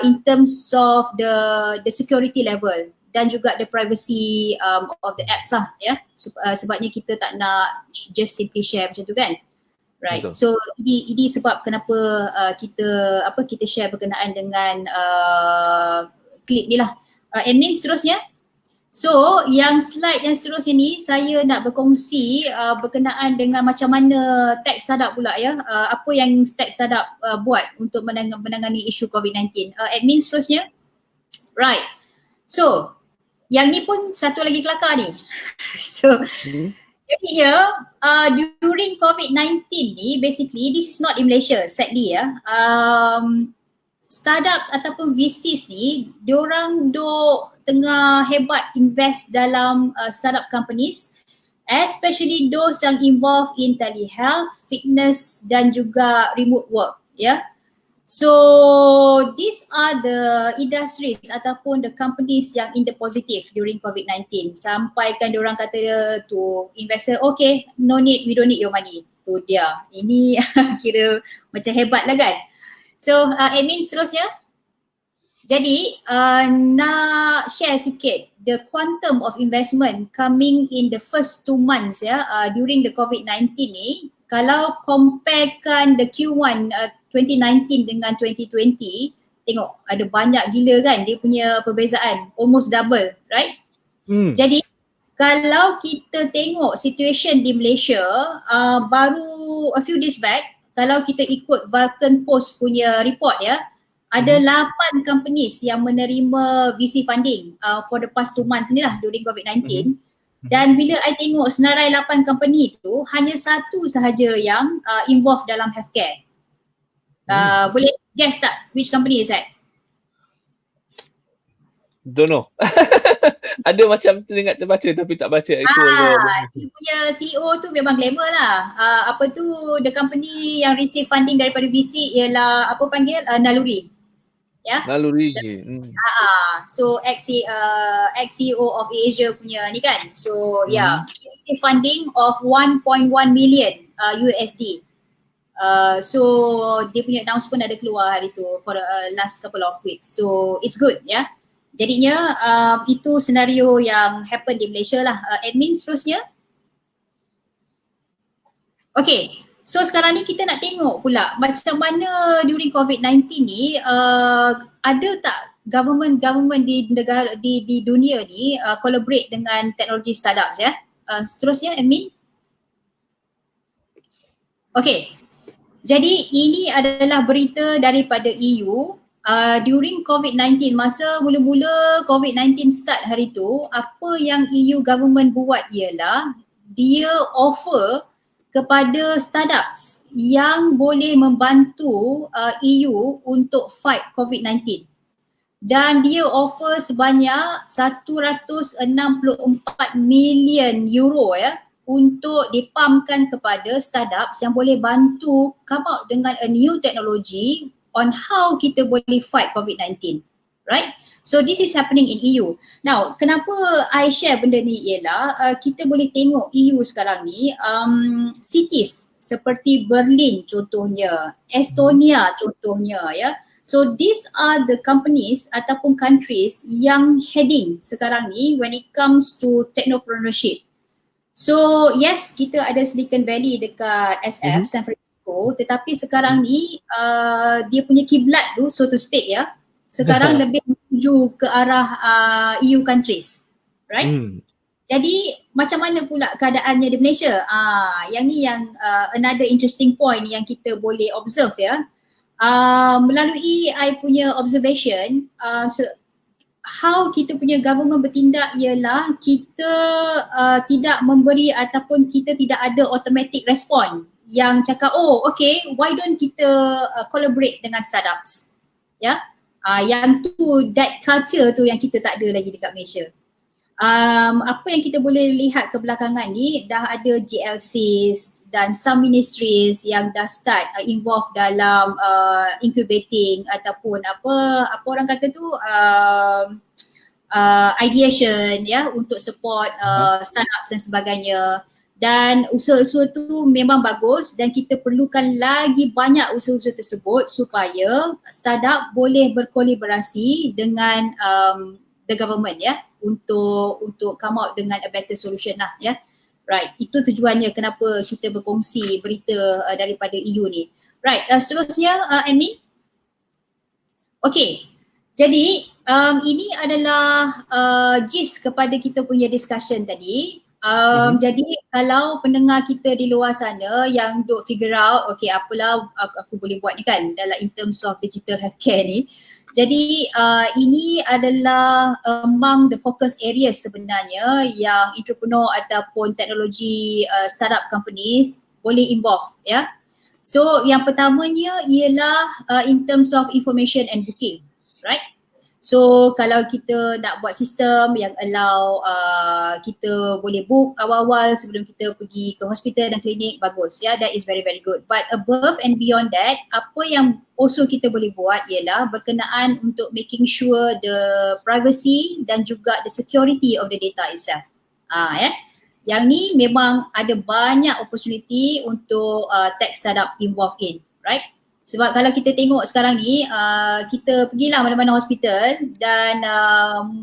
in terms of the security level dan juga the privacy of the apps lah ya. Sebabnya kita tak nak just simply share macam tu kan. Right. Betul. So ini sebab kenapa kita share berkenaan dengan klip ni lah. Admin seterusnya. So yang slide yang seterusnya ni saya nak berkongsi berkenaan dengan macam mana tech startup pula ya. Apa yang tech startup buat untuk menangani isu COVID-19. Admin seterusnya. Right. So yang ni pun satu lagi kelakar ni. So Jadinya during COVID-19 ni basically this is not in Malaysia sadly ya. Startups ataupun VCs ni diorang tengah hebat invest dalam startup companies, especially those yang involved in telehealth, fitness dan juga remote work ya. So these are the industries ataupun the companies yang in the positive during COVID-19. Sampaikan diorang kata to investor, okay, no need, we don't need your money. Tu dia. Ini kira macam hebat lah kan. So admin seterusnya. Jadi nak share sikit the quantum of investment coming in the first 2 months ya during the COVID-19 ni. Kalau comparekan the Q1 2019 dengan 2020, tengok ada banyak gila kan dia punya perbezaan, almost double, right? Jadi kalau kita tengok situation di Malaysia, baru a few days back, kalau kita ikut Vulcan Post punya report ya, ada 8 companies yang menerima VC funding for the past 2 months ni lah during COVID-19. Dan bila I tengok senarai 8 company tu, hanya satu sahaja yang involved dalam healthcare. Boleh guess tak which company is that? Don't know. Ada macam terbaca tapi tak baca. Dia punya CEO tu memang glamour lah. The company yang receive funding daripada VC ialah Naluri. Ya. Naluri. So ex-CEO of Asia punya ni kan. So yeah, he received funding of 1.1 million USD. So dia punya announcement ada keluar hari tu for the last couple of weeks. So it's good ya. Jadinya itu senario yang happen di Malaysia lah. Admin seterusnya. Okay. So sekarang ni kita nak tengok pula macam mana during COVID-19 ni ada tak government di negara di dunia ni collaborate dengan teknologi startups ya. Seterusnya admin. Okay. Jadi ini adalah berita daripada EU during COVID-19, masa mula-mula COVID-19 start hari tu, apa yang EU government buat ialah dia offer kepada startups yang boleh membantu EU untuk fight COVID-19. Dan dia offer sebanyak 164 million euro ya untuk dipampkan kepada startups yang boleh bantu come out dengan a new technology on how kita boleh fight COVID-19. Right? So this is happening in EU. Now, kenapa I share benda ni ialah kita boleh tengok EU sekarang ni cities seperti Berlin contohnya, Estonia contohnya ya. So these are the companies ataupun countries yang heading sekarang ni when it comes to technopreneurship. So yes, kita ada Silicon Valley dekat SF, San Francisco, tetapi sekarang ni dia punya kiblat tu so to speak ya, sekarang lebih menuju ke arah EU countries, right? Jadi macam mana pula keadaannya di Malaysia? Yang ni yang another interesting point yang kita boleh observe ya. Melalui I punya observation, how kita punya government bertindak ialah kita tidak memberi ataupun kita tidak ada automatic response yang cakap oh okay, why don't kita collaborate dengan startups ya. Yang tu, that culture tu yang kita tak ada lagi dekat Malaysia. Apa yang kita boleh lihat kebelakangan ni, dah ada GLCs dan some ministries yang dah start involved dalam incubating ataupun apa orang kata tu ideation ya untuk support startups dan sebagainya. Dan usaha-usaha tu memang bagus dan kita perlukan lagi banyak usaha-usaha tersebut supaya startup boleh berkolaborasi dengan the government ya untuk come out dengan a better solution lah ya. Right, itu tujuannya kenapa kita berkongsi berita daripada EU ni. Right, seterusnya admin. Okay, jadi ini adalah gist kepada kita punya discussion tadi. Jadi kalau pendengar kita di luar sana yang duk figure out, okay apalah aku boleh buat ni kan dalam in terms of digital healthcare ni. Jadi ini adalah among the focus areas sebenarnya yang entrepreneur ataupun teknologi startup companies boleh involve ya. So yang pertamanya ialah in terms of information and booking, right? So kalau kita nak buat sistem yang allow kita boleh book awal-awal sebelum kita pergi ke hospital dan klinik, bagus ya, that is very very good. But above and beyond that, apa yang also kita boleh buat ialah berkenaan untuk making sure the privacy dan juga the security of the data itself. Yang ni memang ada banyak opportunity untuk tech startup involved in, right? Sebab kalau kita tengok sekarang ni, kita pergilah mana-mana hospital dan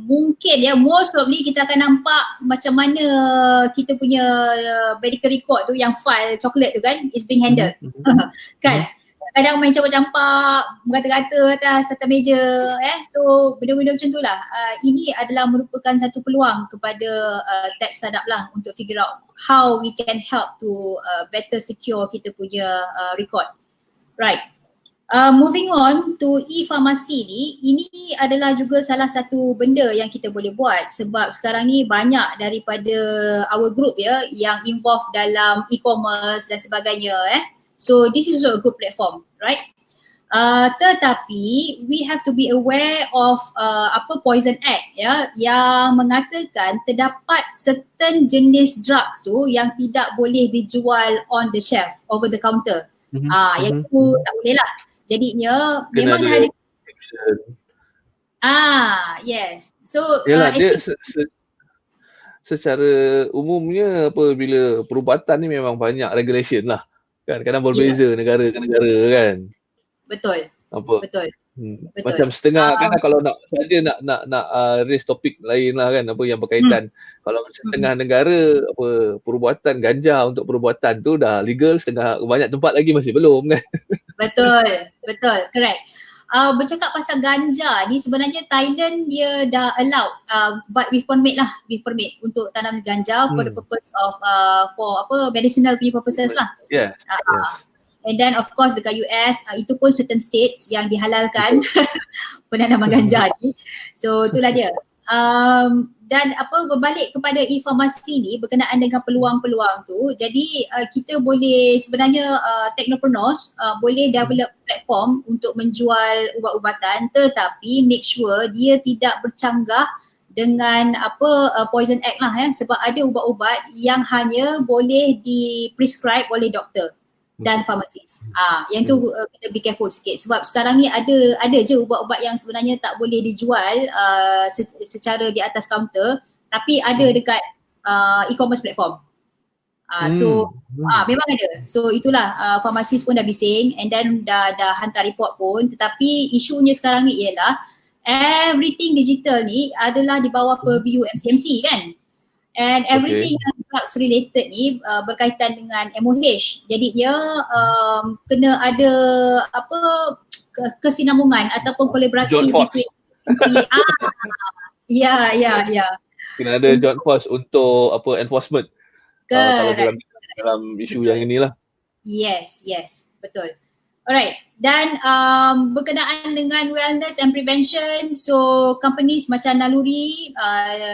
mungkin ya most probably kita akan nampak macam mana kita punya medical record tu yang file coklat tu kan is being handled. Kan? Kadang main campak-campak, berkata-kata atas meja so benda-benda macam tu lah. Ini adalah merupakan satu peluang kepada tech startup lah untuk figure out how we can help to better secure kita punya record. Right. Moving on to e-pharmacy ni, ini adalah juga salah satu benda yang kita boleh buat sebab sekarang ni banyak daripada our group ya yang involved dalam e-commerce dan sebagainya So this is also a good platform, right? Tetapi we have to be aware of Poison Act ya yang mengatakan terdapat certain jenis drugs tu yang tidak boleh dijual on the shelf, over the counter. Yang tu tak boleh lah. Jadinya Kena memang ada yes. So yalah, dia secara umumnya apabila perubatan ni memang banyak regulation lah. Kan kadang berbeza negara ke negara kan. Betul. Betul. Macam setengah kadang kalau nak saja nak raise topik lain lah kan, apa yang berkaitan kalau macam setengah negara perubatan ganja untuk perubatan tu dah legal, setengah banyak tempat lagi masih belum kan. Betul, correct. Bercakap pasal ganja ni sebenarnya Thailand dia dah allowed but with permit untuk tanam ganja for the purpose of medicinal punya purposes lah. Yeah. And then of course dekat US itu pun certain states yang dihalalkan penanaman ganja ni. So itulah dia. Dan berbalik kepada e-pharmacy ni berkenaan dengan peluang-peluang tu, jadi kita boleh sebenarnya technopreneurs boleh develop platform untuk menjual ubat-ubatan tetapi make sure dia tidak bercanggah dengan Poison Act lah sebab ada ubat-ubat yang hanya boleh di-prescribe oleh doktor dan pharmacist. Yang tu kita be careful sikit sebab sekarang ni ada je ubat-ubat yang sebenarnya tak boleh dijual secara di atas kaunter tapi ada dekat e-commerce platform. Memang ada. So itulah pharmacist pun dah bising and then dah hantar report pun, tetapi isunya sekarang ni ialah everything digital ni adalah di bawah purview MCMC kan. And everything yang drugs related ni berkaitan dengan MOH. Jadinya kena ada kesinambungan ataupun kolaborasi between ya. Kena ada joint force untuk enforcement. Kalau dalam isu yang inilah. Yes, betul. Alright, dan berkenaan dengan wellness and prevention, so companies macam Naluri,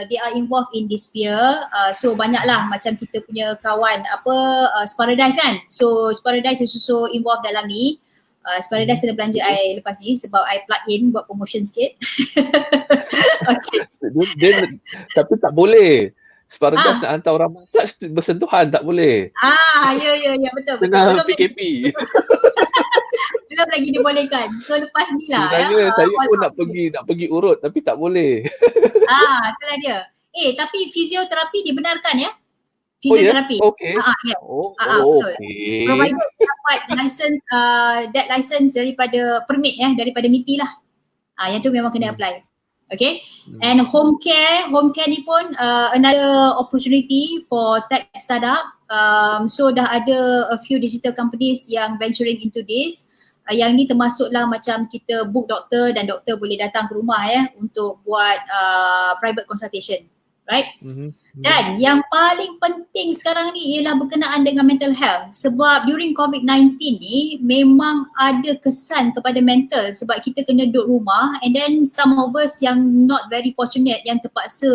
they are involved in this sphere. So banyaklah macam kita punya kawan Sparadise kan. So Sparadise is also involved dalam ni. Sparadise kena belanja I lepas ni sebab I plug in buat promotion sikit. Dia, tapi tak boleh. Sparadise nak hantar orang massage bersentuhan tak boleh. Ya betul. Tengah PKP. Belum lagi dibolehkan. So lepas ni lah. Sebenarnya saya pun nak pergi urut tapi tak boleh. Itulah dia. Tapi fizioterapi dibenarkan ya? Fizioterapi. Okay. Betul. Provider dapat license, that license daripada permit daripada MITI lah. Yang tu memang kena apply. Okay, and home care ni pun another opportunity for tech startup. So dah ada a few digital companies yang venturing into this. Yang ni termasuklah macam kita book doktor dan doktor boleh datang ke rumah untuk buat private consultation. right? Dan yang paling penting sekarang ni ialah berkenaan dengan mental health, sebab during COVID-19 ni memang ada kesan kepada mental sebab kita kena duduk rumah, and then some of us yang not very fortunate yang terpaksa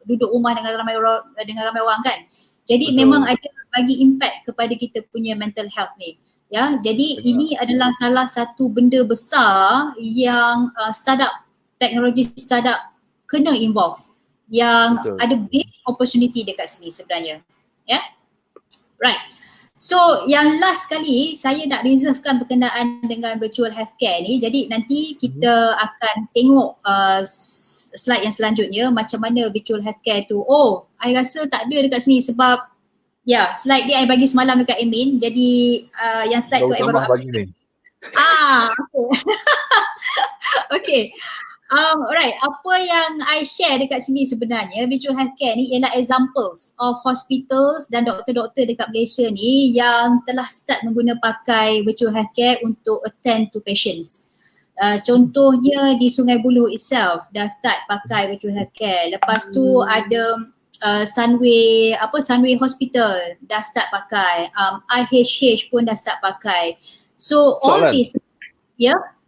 duduk rumah dengan ramai orang kan. Jadi memang ada bagi impact kepada kita punya mental health ni. Ya, jadi ini adalah salah satu benda besar yang teknologi startup kena involve, yang ada big opportunity dekat sini sebenarnya. Ya. Right. So yang last kali saya nak reservekan berkenaan dengan virtual healthcare ni. Jadi nanti kita akan tengok slide yang selanjutnya macam mana virtual healthcare tu. Oh, I rasa tak ada dekat sini sebab slide dia I bagi semalam dekat admin. Jadi yang slide tu I baru update. Okay. Alright, apa yang I share dekat sini sebenarnya virtual healthcare ni ialah examples of hospitals dan doktor-doktor dekat Malaysia ni yang telah start pakai virtual healthcare untuk attend to patients. Contohnya di Sungai Buloh itself dah start pakai virtual healthcare. Lepas tu ada Sunway Hospital dah start pakai, IHH pun dah start pakai. So all this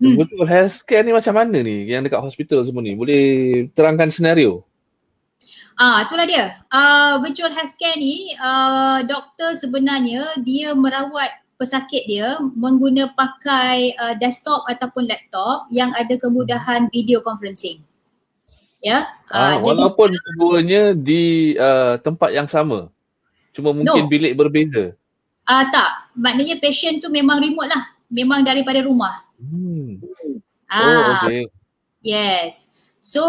Virtual healthcare ni macam mana ni yang dekat hospital semua ni? Boleh terangkan senario? Itulah dia. Virtual healthcare ni doktor sebenarnya dia merawat pesakit dia pakai desktop ataupun laptop yang ada kemudahan video conferencing. Ya. Walaupun keduanya di tempat yang sama. Cuma mungkin bilik berbeza. Tak, maknanya patient tu memang remote lah. Memang daripada rumah. Okay. Yes. So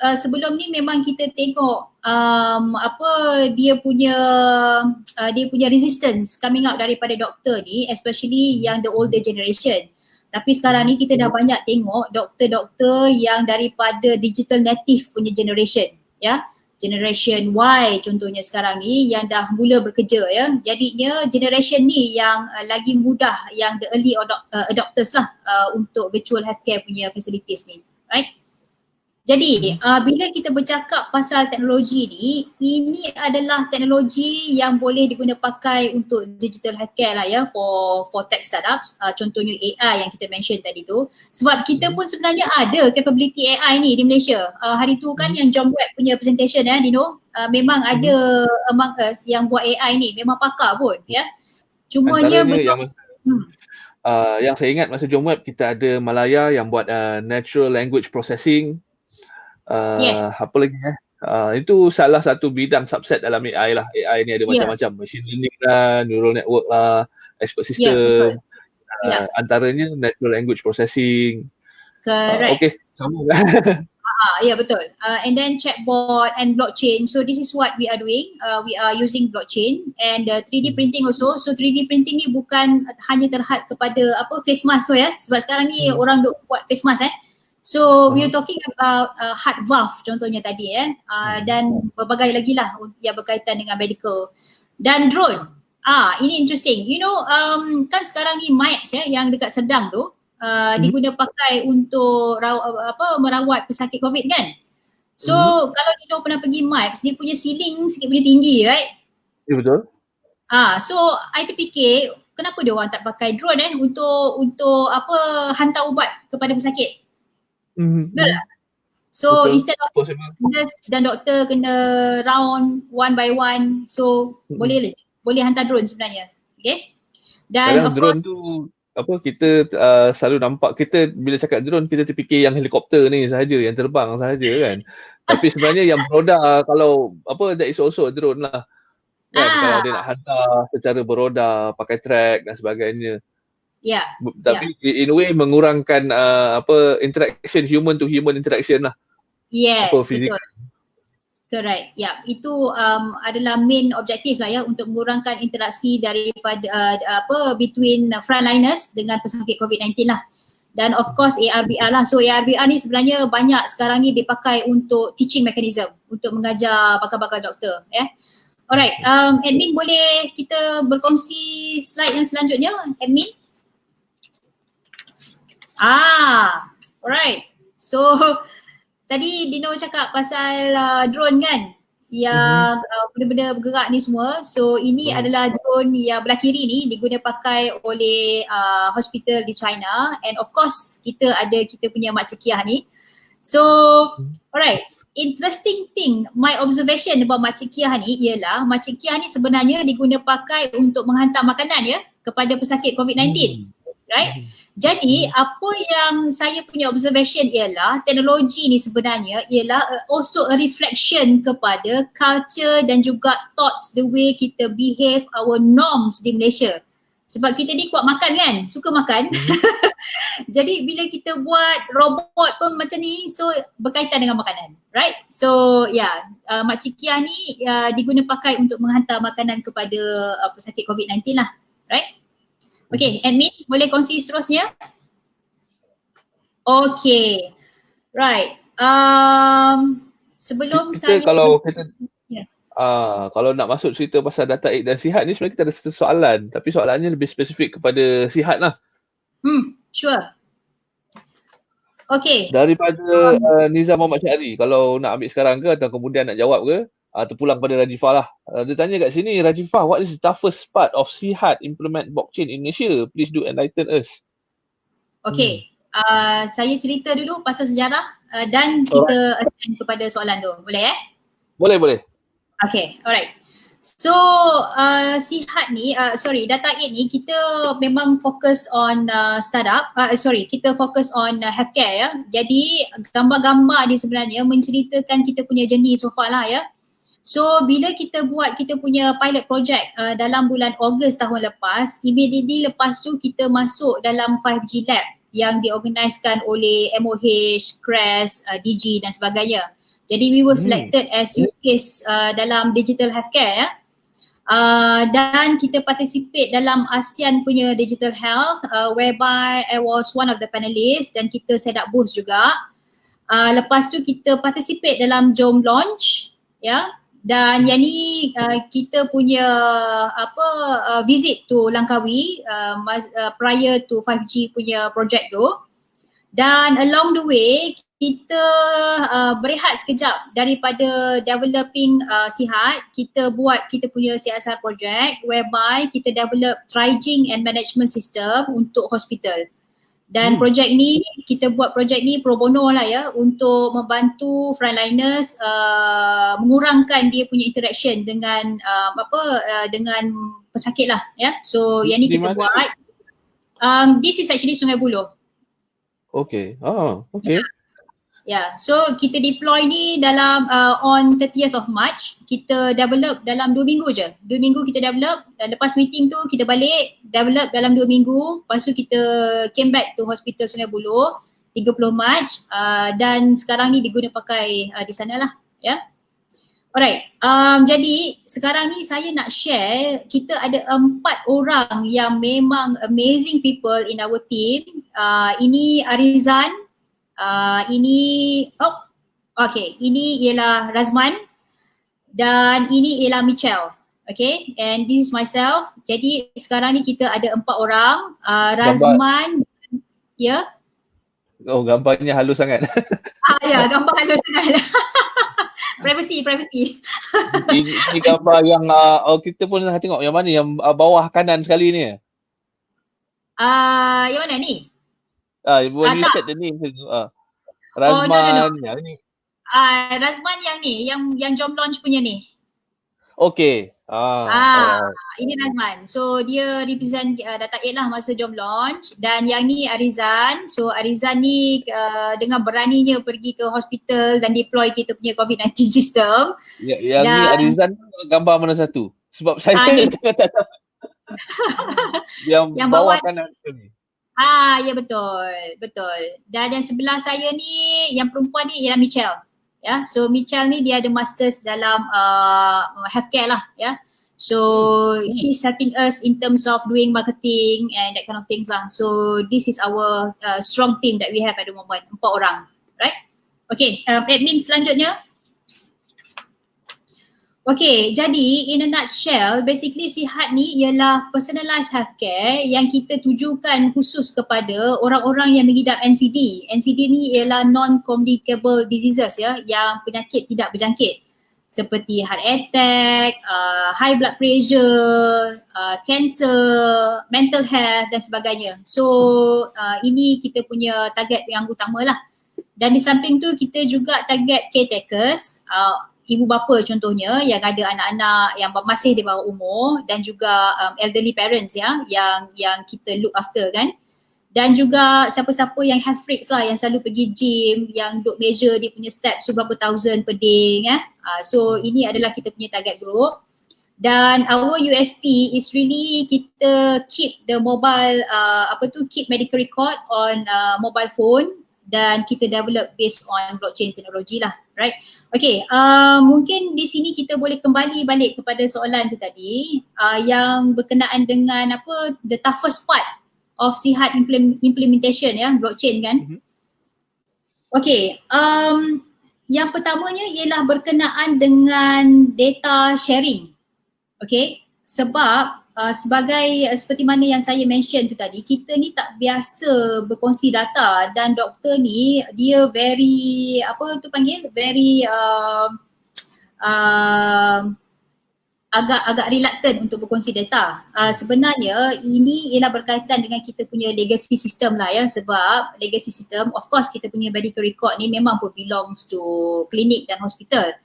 sebelum ni memang kita tengok dia punya resistance coming out daripada doktor ni, especially yang the older generation. Tapi sekarang ni kita dah banyak tengok doktor-doktor yang daripada digital native punya generation, ya. Generation Y contohnya sekarang ni yang dah mula bekerja, ya. Jadinya generation ni yang lagi mudah, yang the early adopters lah untuk virtual healthcare punya facilities ni, right? Jadi bila kita bercakap pasal teknologi ni, ini adalah teknologi yang boleh diguna pakai untuk digital healthcare lah, ya, for tech startups. Contohnya AI yang kita mention tadi tu. Sebab kita pun sebenarnya ada capability AI ni di Malaysia. Hari tu kan yang John Webb punya presentation, Dino, memang ada among us yang buat AI ni, memang pakar pun, ya. Cumanya yang saya ingat masa John Webb kita ada Malaya yang buat natural language processing. Apa lagi itu salah satu bidang subset dalam AI lah. AI ni ada macam-macam, machine learning lah, neural network lah, expert system, antaranya natural language processing. Correct. Okay, sambung. Ya, betul. And then chatbot and blockchain. So this is what we are doing. We are using blockchain and 3D printing also. So 3D printing ni bukan hanya terhad kepada face mask tu, ya. Sebab sekarang ni orang duk buat face mask, So we are talking about heart valve contohnya tadi, dan berbagai lagi lah yang berkaitan dengan medical. Dan drone. Ini interesting. You know, kan sekarang ni MIPS, yang dekat Serdang tu diguna pakai untuk merawat pesakit COVID kan. So kalau Dino pernah pergi MIPS, dia punya ceiling sikit punya tinggi, right? Ya, betul. So I terfikir kenapa dia orang tak pakai drone untuk hantar ubat kepada pesakit. Betul tak? So instead of nurse dan doktor kena round one by one, so boleh hantar drone sebenarnya. Okay. Dan of drone course, tu kita selalu nampak, kita bila cakap drone kita terfikir yang helikopter ni sahaja, yang terbang sahaja kan. Tapi sebenarnya yang beroda, kalau that is also a drone lah kan. Kalau dia nak hantar secara beroda, pakai track dan sebagainya. Tapi in a way mengurangkan interaction, human to human interaction lah. Yes, betul. Correct. Itu adalah main objektif lah, ya, untuk mengurangkan interaksi daripada between frontliners dengan pesakit COVID-19 lah. Dan of course AR/VR lah. So AR/VR ni sebenarnya banyak sekarang ni dipakai untuk teaching mechanism, untuk mengajar bakal-bakal doktor, ya. Alright, admin boleh kita berkongsi slide yang selanjutnya, admin? Alright. So tadi Dino cakap pasal drone kan, yang benda-benda bergerak ni semua. So ini adalah drone yang belah kiri ni diguna pakai oleh hospital di China, and of course kita punya Mak Cekiah ni. So alright, interesting thing, my observation about Mak Cekiah ni ialah Mak Cekiah ni sebenarnya diguna pakai untuk menghantar makanan ya kepada pesakit COVID-19. Right? Jadi apa yang saya punya observation ialah teknologi ni sebenarnya ialah also a reflection kepada culture dan juga thoughts, the way kita behave, our norms di Malaysia. Sebab kita ni kuat makan kan, suka makan. Jadi bila kita buat robot pun macam ni, so berkaitan dengan makanan, right? So Mak Cekiah ni diguna pakai untuk menghantar makanan kepada pesakit COVID-19 lah, right? Okay, admin boleh kongsi seterusnya? Okay, right. Sebelum kita kalau nak masuk cerita pasal data dan sihat ni, sebenarnya kita ada satu soalan, tapi soalannya lebih spesifik kepada sihat lah. Sure. Okay. Daripada Niza Muhammad Syahri, kalau nak ambil sekarang ke atau kemudian nak jawab ke, terpulang pada Rajifah lah. Dia tanya kat sini, Rajifah, what is the toughest part of Sihat implement blockchain in Malaysia? Please do enlighten us. Okay, saya cerita dulu pasal sejarah dan kita attend kepada soalan tu. Boleh Boleh. Okay, alright. So Sihat ni, Data 8 ni kita memang fokus on startup, kita fokus on healthcare ya. Jadi gambar-gambar ni sebenarnya menceritakan kita punya journey so far lah ya. So bila kita buat kita punya pilot project dalam bulan Ogos tahun lepas, immediately lepas tu kita masuk dalam 5G lab yang diorganiskan oleh MOH, CRES, DG dan sebagainya. Jadi we were selected as use case dalam digital healthcare ya. Dan kita participate dalam ASEAN punya digital health whereby I was one of the panelists dan kita set up booth juga. Lepas tu kita participate dalam Jom launch ya. Dan yang ni kita punya visit to Langkawi prior to 5G punya project tu. Dan along the way kita berehat sekejap daripada developing Sihat. Kita buat kita punya CSR project whereby kita develop triaging and management system untuk hospital. Dan projek ni, kita buat projek ni pro bono lah ya, untuk membantu frontliners mengurangkan dia punya interaction dengan dengan pesakit lah ya. So yang ni kita buat. This is actually Sungai Buloh. Okay. Okay. Yeah, so kita deploy ni dalam on 30th of March. Kita develop dalam 2 minggu je. 2 minggu kita develop, dan lepas meeting tu kita balik, develop dalam 2 minggu. Lepas tu kita came back to Hospital Sungai Buloh 30 March dan sekarang ni diguna pakai di sana lah ya. Alright, jadi sekarang ni saya nak share, kita ada 4 orang yang memang amazing people in our team. Ini Arizan, ini ialah Razman dan ini ialah Michelle. Okay, and this is myself. Jadi sekarang ni kita ada 4 orang. Razman, ya. Oh, gambarnya halus sangat. Ya, gambar halus sangat. Privacy. Ini gambar yang kita pun nak tengok yang mana, yang bawah kanan sekali ni. Yang mana ni? Boleh check the name. Razman no. yang ni. Razman yang ni, yang Jom launch punya ni. Okay. Ini Razman. So dia represent Data 8 lah masa Jom launch. Dan yang ni Arizan. So Arizan ni dengan beraninya pergi ke hospital dan deploy kita punya COVID-19 system. Yang ni Arizan gambar mana satu? Sebab saya tak tahu. Yang bawah kanan ni. Ya betul. Dan yang sebelah saya ni, yang perempuan ni ialah Michelle. Ya, so Michelle ni dia ada masters dalam healthcare lah ya. So she's helping us in terms of doing marketing and that kind of things lah. So this is our strong team that we have at the moment, 4 orang, right? Okay, admin selanjutnya. Okay, jadi in a nutshell, basically Sihat ni ialah personalised healthcare yang kita tujukan khusus kepada orang-orang yang mengidap NCD. NCD ni ialah non-communicable diseases ya, yang penyakit tidak berjangkit. Seperti heart attack, high blood pressure, cancer, mental health dan sebagainya. So ini kita punya target yang utama lah. Dan di samping tu kita juga target caretakers, ibu bapa contohnya yang ada anak-anak yang masih di bawah umur dan juga elderly parents ya yang kita look after kan. Dan juga siapa-siapa yang health freaks lah, yang selalu pergi gym, yang duk measure dia punya steps berapa thousand per day ya. So ini adalah kita punya target group. Dan our USP is really kita keep the mobile keep medical record on mobile phone, dan kita develop based on blockchain teknologi lah, right? Okay, mungkin di sini kita boleh kembali balik kepada soalan tu tadi yang berkenaan dengan the toughest part of Sihat implementation ya, blockchain kan. Okay, yang pertamanya ialah berkenaan dengan data sharing. Okay, sebab seperti mana yang saya mention tu tadi, kita ni tak biasa berkongsi data, dan doktor ni dia very agak reluctant untuk berkongsi data. Sebenarnya ini ialah berkaitan dengan kita punya legacy system lah ya, sebab legacy system of course kita punya medical record ni memang pun belongs to klinik dan hospital.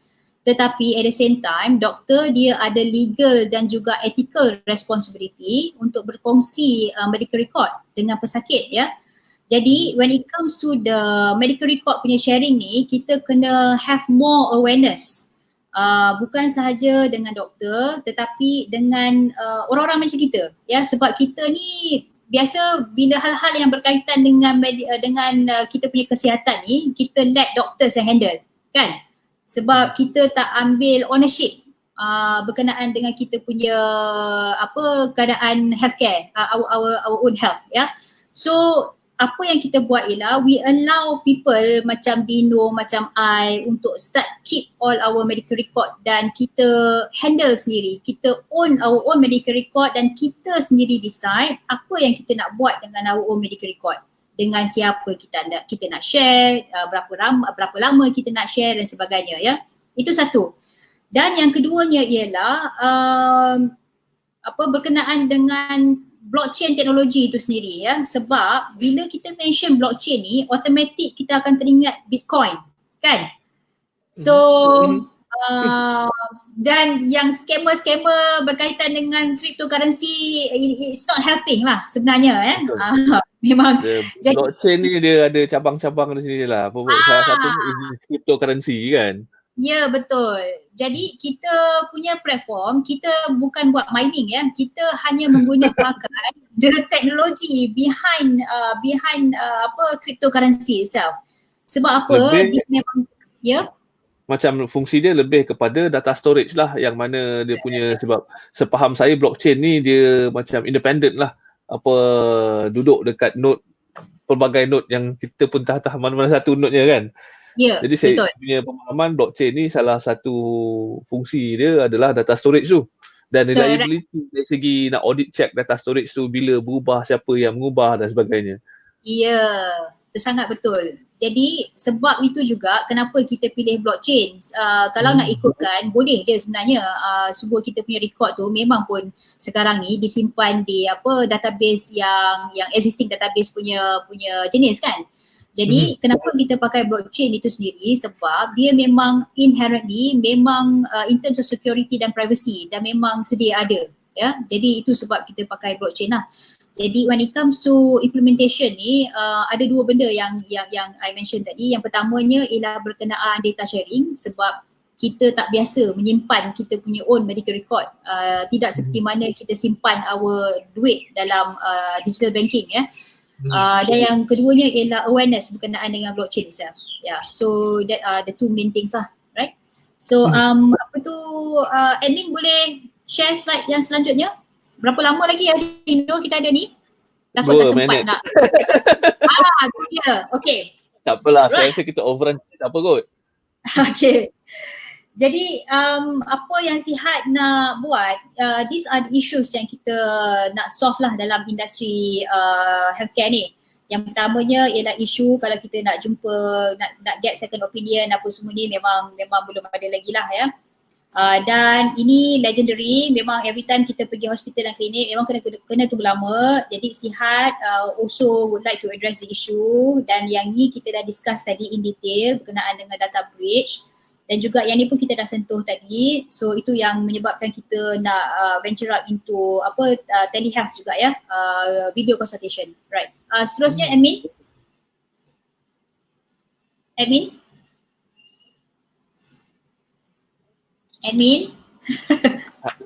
Tetapi at the same time, doktor dia ada legal dan juga ethical responsibility untuk berkongsi medical record dengan pesakit ya. Jadi when it comes to the medical record punya sharing ni, kita kena have more awareness. Bukan sahaja dengan doktor tetapi dengan orang-orang macam kita ya, sebab kita ni biasa bila hal-hal yang berkaitan dengan kita punya kesihatan ni, kita let doctors yang handle kan. Sebab kita tak ambil ownership berkenaan dengan kita punya keadaan healthcare, our own health ya. So apa yang kita buat ialah we allow people macam Dino, macam I untuk start keep all our medical record, dan kita handle sendiri, kita own our own medical record, dan kita sendiri decide apa yang kita nak buat dengan our own medical record. Dengan siapa kita nak share, berapa lama kita nak share dan sebagainya ya. Itu satu. Dan yang keduanya ialah berkenaan dengan blockchain teknologi itu sendiri ya. Sebab bila kita mention blockchain ni, automatik kita akan teringat Bitcoin kan. So dan yang scammer berkaitan dengan cryptocurrency, it's not helping lah sebenarnya memang. Blockchain ni dia ada cabang-cabang di sini lah. Salah satu cryptocurrency kan. Ya betul. Jadi kita punya platform, kita bukan buat mining ya. Kita hanya menggunakan the technology behind cryptocurrency itself. Sebab apa? Dia memang macam fungsi dia lebih kepada data storage lah, yang mana dia punya, sebab sepaham saya blockchain ni dia macam independent lah, duduk dekat node, pelbagai node yang kita pun tak tahu mana-mana satu node-nya kan. Ya, jadi saya betul. Punya pemahaman blockchain ni salah satu fungsi dia adalah data storage tu, dan reliability dari segi nak audit check data storage tu bila berubah, siapa yang mengubah dan sebagainya. Ya, sangat betul. Jadi sebab itu juga kenapa kita pilih blockchain. Kalau nak ikutkan boleh je sebenarnya. Sebuah kita punya record tu memang pun sekarang ni disimpan di database yang existing database punya jenis kan. Jadi kenapa kita pakai blockchain itu sendiri, sebab dia memang inherently memang in terms of security dan privacy, dan memang sedia ada ya. Jadi itu sebab kita pakai blockchain lah. Jadi when it comes to implementation ni, ada dua benda yang I mention tadi. Yang pertamanya ialah berkenaan data sharing, sebab kita tak biasa menyimpan kita punya own medical record. Tidak seperti mana kita simpan our duit dalam digital banking ya. Dan yang keduanya ialah awareness berkenaan dengan blockchain itself. Yeah, so that are the two main things lah, right? So admin boleh share slide yang selanjutnya? Berapa lama lagi Dino kita ada ni? Takut tak sempat nak. Tu dia. Okay. Tak apalah, saya rasa kita overrun tak apa kot. Okay. Jadi apa yang Sihat nak buat, these are the issues yang kita nak solve lah dalam industri healthcare ni. Yang pertamanya ialah isu kalau kita nak jumpa, nak get second opinion apa semua ni memang belum ada lagi lah ya. Dan ini legendary, memang every time kita pergi hospital dan klinik memang kena tunggu lama. Jadi Sihat also would like to address the issue, dan yang ni kita dah discuss tadi in detail berkenaan dengan data breach, dan juga yang ni pun kita dah sentuh tadi. So itu yang menyebabkan kita nak venture out into telehealth juga ya, video consultation, right. Seterusnya admin.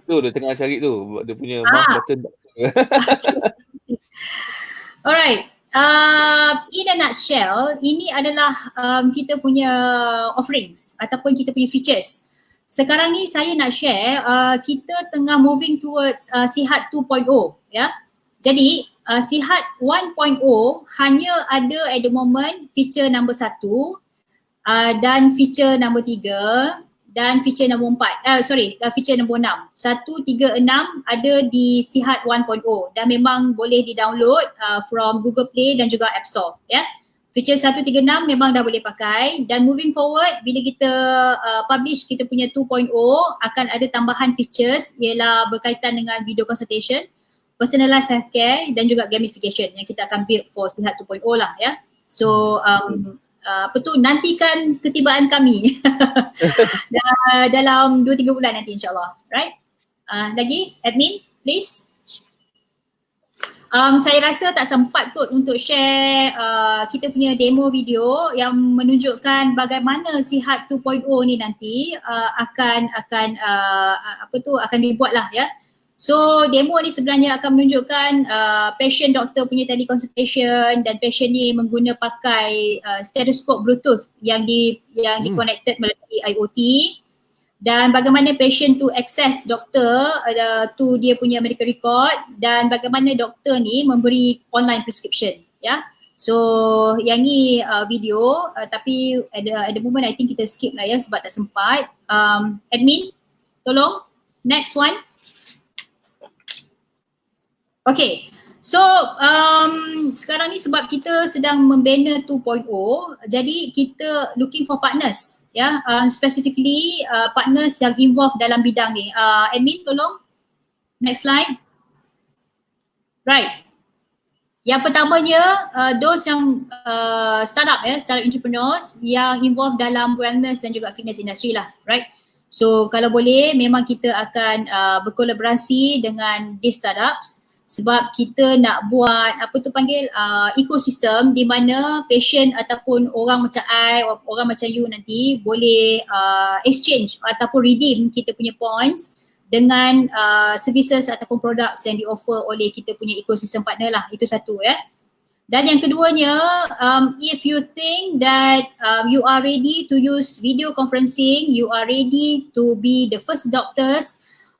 Tu dia tengah cari tu, dia punya mouse button. Alright. In a nutshell, ini adalah kita punya offerings ataupun kita punya features. Sekarang ni saya nak share, kita tengah moving towards Sihat 2.0 ya. Jadi Sihat 1.0 hanya ada at the moment feature number 1 dan feature number 3 dan feature number 4, feature number 6. 1, 3, 6 ada di Sihat 1.0 dan memang boleh di-download from Google Play dan juga App Store ya. Feature 1, 3, 6 memang dah boleh pakai, dan moving forward bila kita publish kita punya 2.0 akan ada tambahan features ialah berkaitan dengan video consultation, personalized healthcare dan juga gamification yang kita akan build for Sihat 2.0 lah ya. So nantikan ketibaan kami dalam 2-3 bulan nanti insyaAllah, right? Lagi admin please. Saya rasa tak sempat kot untuk share kita punya demo video yang menunjukkan bagaimana Sihat 2.0 ni nanti akan dibuat lah ya. So demo ni sebenarnya akan menunjukkan patient doktor punya teleconsultation, dan patient ni pakai stethoscope Bluetooth yang di-connected melalui IoT, dan bagaimana patient tu access doktor tu dia punya medical record, dan bagaimana doktor ni memberi online prescription ya. So yang ni video tapi at the moment I think kita skip lah ya sebab tak sempat. Admin tolong next one. Okay, so sekarang ni sebab kita sedang membina 2.0, jadi kita looking for partners ya, specifically partners yang involved dalam bidang ni. Admin tolong next slide. Right, yang pertamanya those yang startup entrepreneurs yang involved dalam wellness dan juga fitness industry lah, right. So kalau boleh memang kita akan berkolaborasi dengan these startups, sebab kita nak buat ekosistem di mana patient ataupun orang macam I, orang macam you nanti boleh exchange ataupun redeem kita punya points dengan services ataupun products yang di-offer oleh kita punya ekosistem partner lah. Itu satu ya. Dan yang keduanya, if you think that you are ready to use video conferencing, you are ready to be the first doctors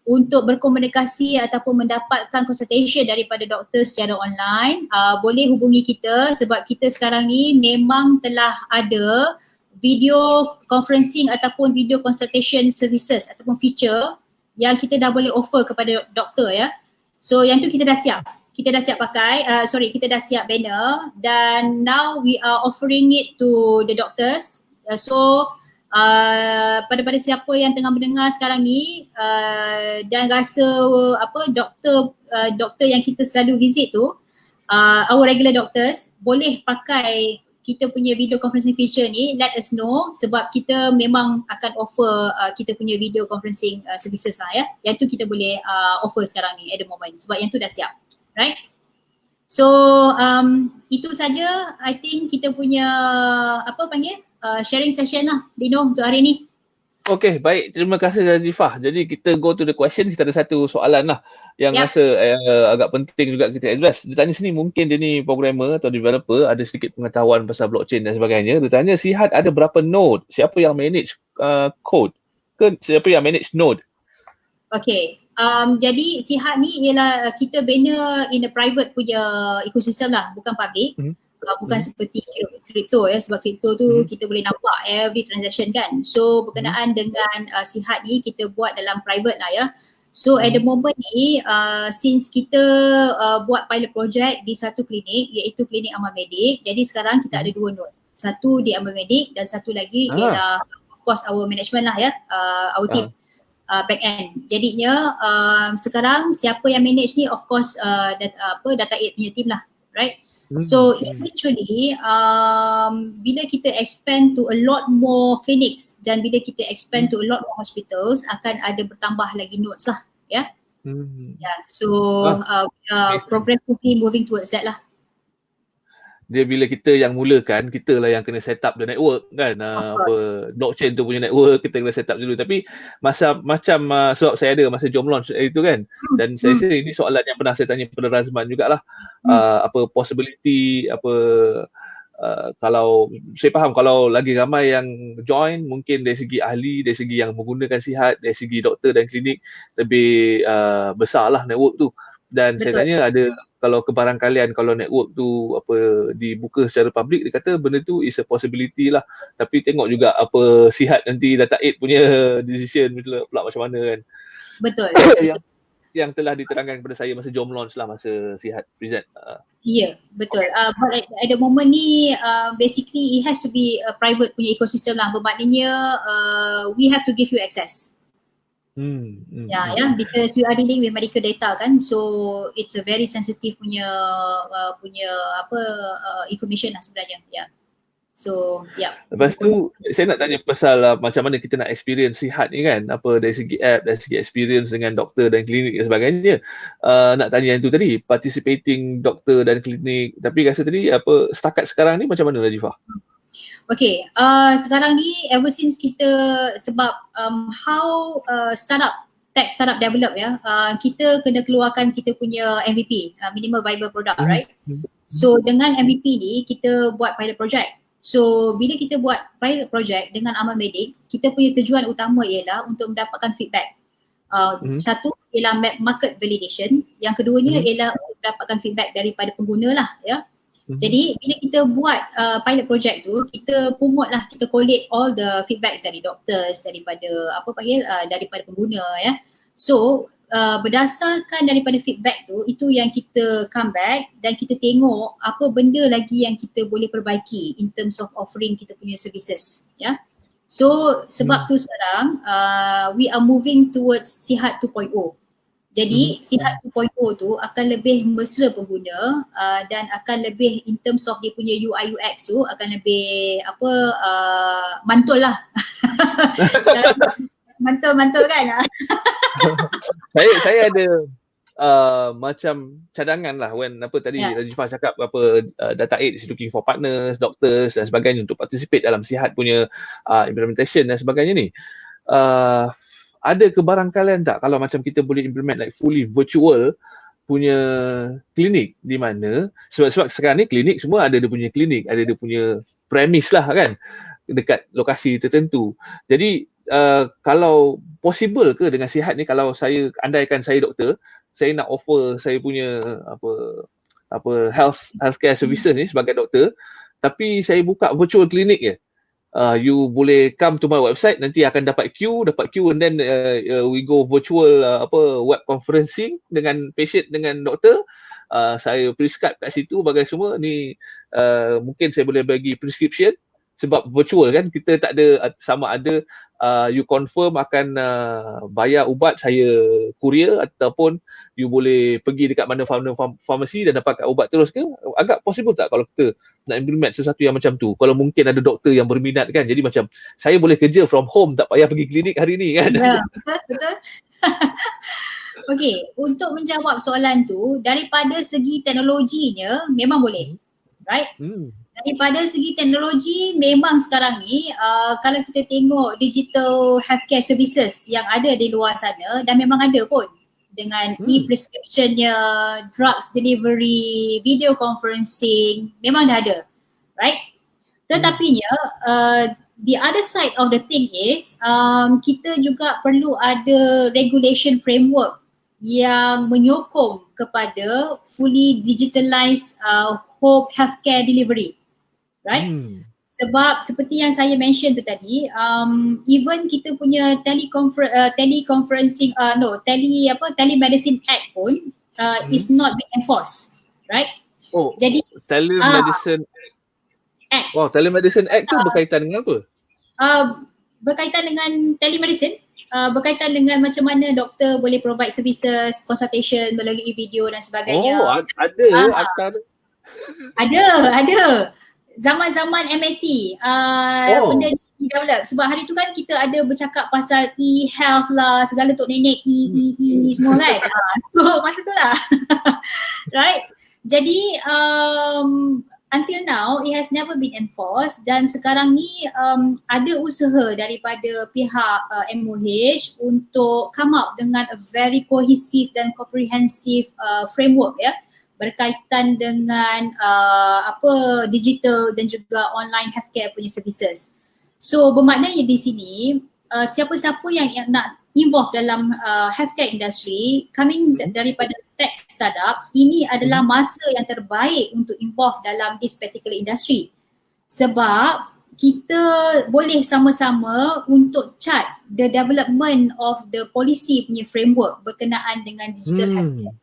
untuk berkomunikasi ataupun mendapatkan consultation daripada doktor secara online, boleh hubungi kita sebab kita sekarang ni memang telah ada video conferencing ataupun video consultation services ataupun feature yang kita dah boleh offer kepada doktor ya. So yang tu kita dah siap. Kita dah siap kita dah siap banner, dan now we are offering it to the doctors. Pada siapa yang tengah mendengar sekarang ni dan rasa doktor yang kita selalu visit tu, our regular doctors boleh pakai kita punya video conferencing feature ni, let us know sebab kita memang akan offer kita punya video conferencing services lah ya. Yang tu kita boleh offer sekarang ni at the moment sebab yang tu dah siap, right? So itu saja I think kita punya sharing session lah Dino untuk hari ni. Okay, baik. Terima kasih Zazifah. Jadi kita go to the question. Kita ada satu soalan lah yang rasa agak penting juga kita address. Dia tanya sini, mungkin dia ni programmer atau developer, ada sedikit pengetahuan pasal blockchain dan sebagainya. Dia tanya, Sihat ada berapa node? Siapa yang manage code? Ke siapa yang manage node? Okay. Jadi Sihat ni ialah kita bina in a private punya ekosistem lah, bukan public. Bukan seperti kripto ya, sebab kripto tu kita boleh nampak every transaction kan. So berkenaan dengan Sihat ni kita buat dalam private lah ya. So at the moment ni since kita buat pilot project di satu klinik iaitu klinik Amal Medic, jadi sekarang kita ada 2 node. Satu di Amal Medic dan satu lagi ialah of course our management lah ya, our team. Back end. Jadinya sekarang siapa yang manage ni of course data aid punya team lah, right? So eventually bila kita expand to a lot more clinics dan bila kita expand to a lot more hospitals akan ada bertambah lagi nodes lah, ya. So progressively moving towards that lah. Dia bila kita yang mulakan, kita lah yang kena set up the network kan, blockchain tu punya network kita kena set up dulu. Tapi macam sebab saya ada masa jom launch itu kan, dan saya rasa ini soalan yang pernah saya tanya kepada Razman jugalah, apa possibility, kalau saya faham kalau lagi ramai yang join, mungkin dari segi ahli, dari segi yang menggunakan Sihat, dari segi doktor dan klinik lebih besar lah network tu. Dan saya tanya ada, kalau kebarangkalian kalau network tu dibuka secara public, dia kata benda tu is a possibility lah. Tapi tengok juga Sihat nanti data aid punya decision pula macam mana kan. Betul. yang telah diterangkan kepada saya masa jom launch lah, masa Sihat present. Ya, betul. But at the moment ni basically it has to be a private punya ekosistem lah. Bermaknanya we have to give you access. Because we are dealing with medical data kan, so it's a very sensitive punya information lah sebenarnya. So Lepas tu saya nak tanya pasal macam mana kita nak experience Sihat ni kan, dari segi app, dari segi experience dengan doktor dan klinik dan sebagainya. Nak tanya yang tu tadi, participating doktor dan klinik, tapi rasa tadi setakat sekarang ni macam mana Rajifah? Okay, sekarang ni ever since kita sebab how tech startup develop ya, kita kena keluarkan kita punya MVP, minimal viable product, right? So dengan MVP ni kita buat pilot project. So bila kita buat pilot project dengan Amal Medic, kita punya tujuan utama ialah untuk mendapatkan feedback. Satu ialah market validation, yang keduanya ialah untuk mendapatkan feedback daripada pengguna lah ya. Jadi bila kita buat pilot project tu, kita promote lah, kita collate all the feedbacks dari doctors, daripada daripada pengguna ya. So berdasarkan daripada feedback tu, itu yang kita come back dan kita tengok apa benda lagi yang kita boleh perbaiki in terms of offering kita punya services ya. So sebab tu sekarang we are moving towards Sihat 2.0. Jadi Sihat 2.0 tu akan lebih mesra pengguna dan akan lebih in terms of dia punya UI UX tu akan lebih mantul lah. mantul kan. saya ada macam cadangan lah when tadi Rajifah cakap data aid is looking for partners, doctors dan sebagainya untuk participate dalam Sihat punya implementation dan sebagainya ni. Ada kebarangkalian tak kalau macam kita boleh implement like fully virtual punya klinik, di mana sebab sekarang ni klinik semua ada dia punya klinik, ada dia punya premise lah kan, dekat lokasi tertentu. Jadi kalau possible ke dengan Sihat ni, kalau saya andaikan saya doktor, saya nak offer saya punya healthcare services ni sebagai doktor, tapi saya buka virtual clinic je. You boleh come to my website, nanti akan dapat queue and then we go virtual web conferencing dengan patient, dengan doktor. Saya prescribe kat situ bagai semua ni, mungkin saya boleh bagi prescription sebab virtual kan, kita tak ada sama ada you confirm akan bayar ubat saya courier ataupun you boleh pergi dekat mana farmasi dan dapatkan ubat terus ke. Agak possible tak kalau kita nak implement sesuatu yang macam tu, kalau mungkin ada doktor yang berminat kan, jadi macam saya boleh kerja from home, tak payah pergi klinik hari ni kan. Ya, betul. Okey, untuk menjawab soalan tu, daripada segi teknologinya memang boleh, right? Daripada segi teknologi memang sekarang ni kalau kita tengok digital healthcare services yang ada di luar sana, dan memang ada pun dengan e-prescriptionnya, drugs delivery, video conferencing, memang dah ada, right? Tetapinya the other side of the thing is kita juga perlu ada regulation framework yang menyokong kepada fully digitalized home healthcare delivery, right? Sebab seperti yang saya mention tu tadi, even kita punya telemedicine act pun is not being enforced, right? Jadi telemedicine act. Wow, telemedicine act tu berkaitan dengan apa? Berkaitan dengan telemedicine, berkaitan dengan macam mana doktor boleh provide services, consultation melalui video dan sebagainya. Ada. Zaman-zaman MSc benda ni develop. Sebab hari tu kan kita ada bercakap pasal e-health lah, segala untuk nenek ni semua kan. So masa tu lah. Right? Jadi until now it has never been enforced, dan sekarang ni ada usaha daripada pihak MOH untuk come up dengan a very cohesive dan comprehensive framework ya, berkaitan dengan digital dan juga online healthcare punya services. So bermaknanya di sini siapa-siapa yang nak involve dalam healthcare industry coming daripada tech startups, ini adalah masa yang terbaik untuk involve dalam this particular industry. Sebab kita boleh sama-sama untuk chart the development of the policy punya framework berkenaan dengan digital healthcare.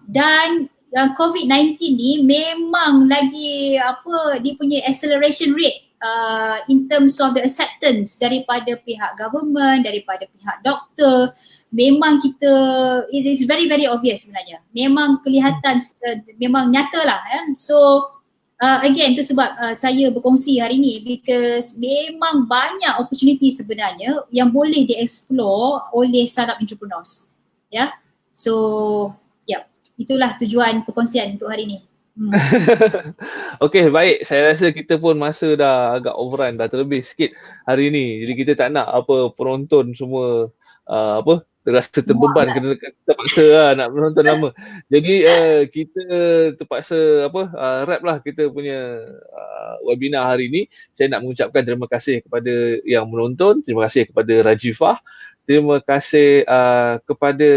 Dan COVID-19 ni memang lagi dia punya acceleration rate in terms of the acceptance daripada pihak government, daripada pihak doktor. Memang it is very very obvious sebenarnya. Memang kelihatan, memang nyata lah ya. So again tu sebab saya berkongsi hari ni, because memang banyak opportunity sebenarnya yang boleh di-explore oleh startup entrepreneurs. Ya. So, itulah tujuan perkongsian untuk hari ni. Okey, baik. Saya rasa kita pun masa dah agak overrun, dah terlebih sikit hari ni. Jadi kita tak nak penonton semua terasa terbeban, kena terpaksa nak menonton lama. Jadi kita terpaksa wrap lah kita punya webinar hari ni. Saya nak mengucapkan terima kasih kepada yang menonton, terima kasih kepada Rajifah, terima kasih kepada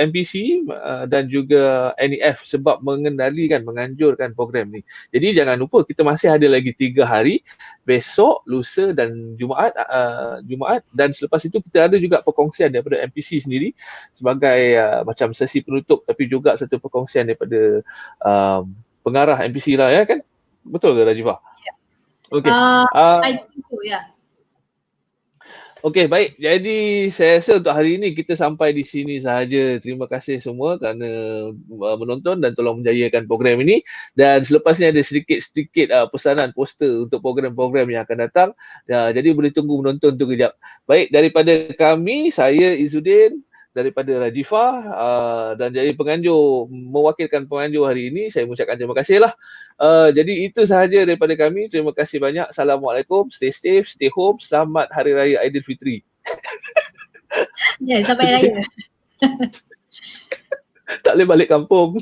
MPC dan juga NEF sebab menganjurkan program ni. Jadi jangan lupa kita masih ada lagi 3 hari, besok, lusa dan Jumaat, dan selepas itu kita ada juga perkongsian daripada MPC sendiri sebagai macam sesi penutup, tapi juga satu perkongsian daripada pengarah MPC lah ya kan? Betul ke Rajifah? Ya. Okey. I think so, ya. Okey, baik. Jadi saya rasa untuk hari ini kita sampai di sini sahaja. Terima kasih semua kerana menonton dan tolong menjayakan program ini. Dan selepas ni ada sedikit pesanan poster untuk program-program yang akan datang. Jadi boleh tunggu menonton tu kejap. Baik, daripada kami, saya Izzuddin, daripada Rajifah dan jadi mewakilkan penganjur hari ini, saya mengucapkan terima kasih lah. Jadi itu sahaja daripada kami. Terima kasih banyak. Assalamualaikum. Stay safe, stay home. Selamat Hari Raya Aidilfitri. Ya, sampai raya. Tak boleh balik kampung.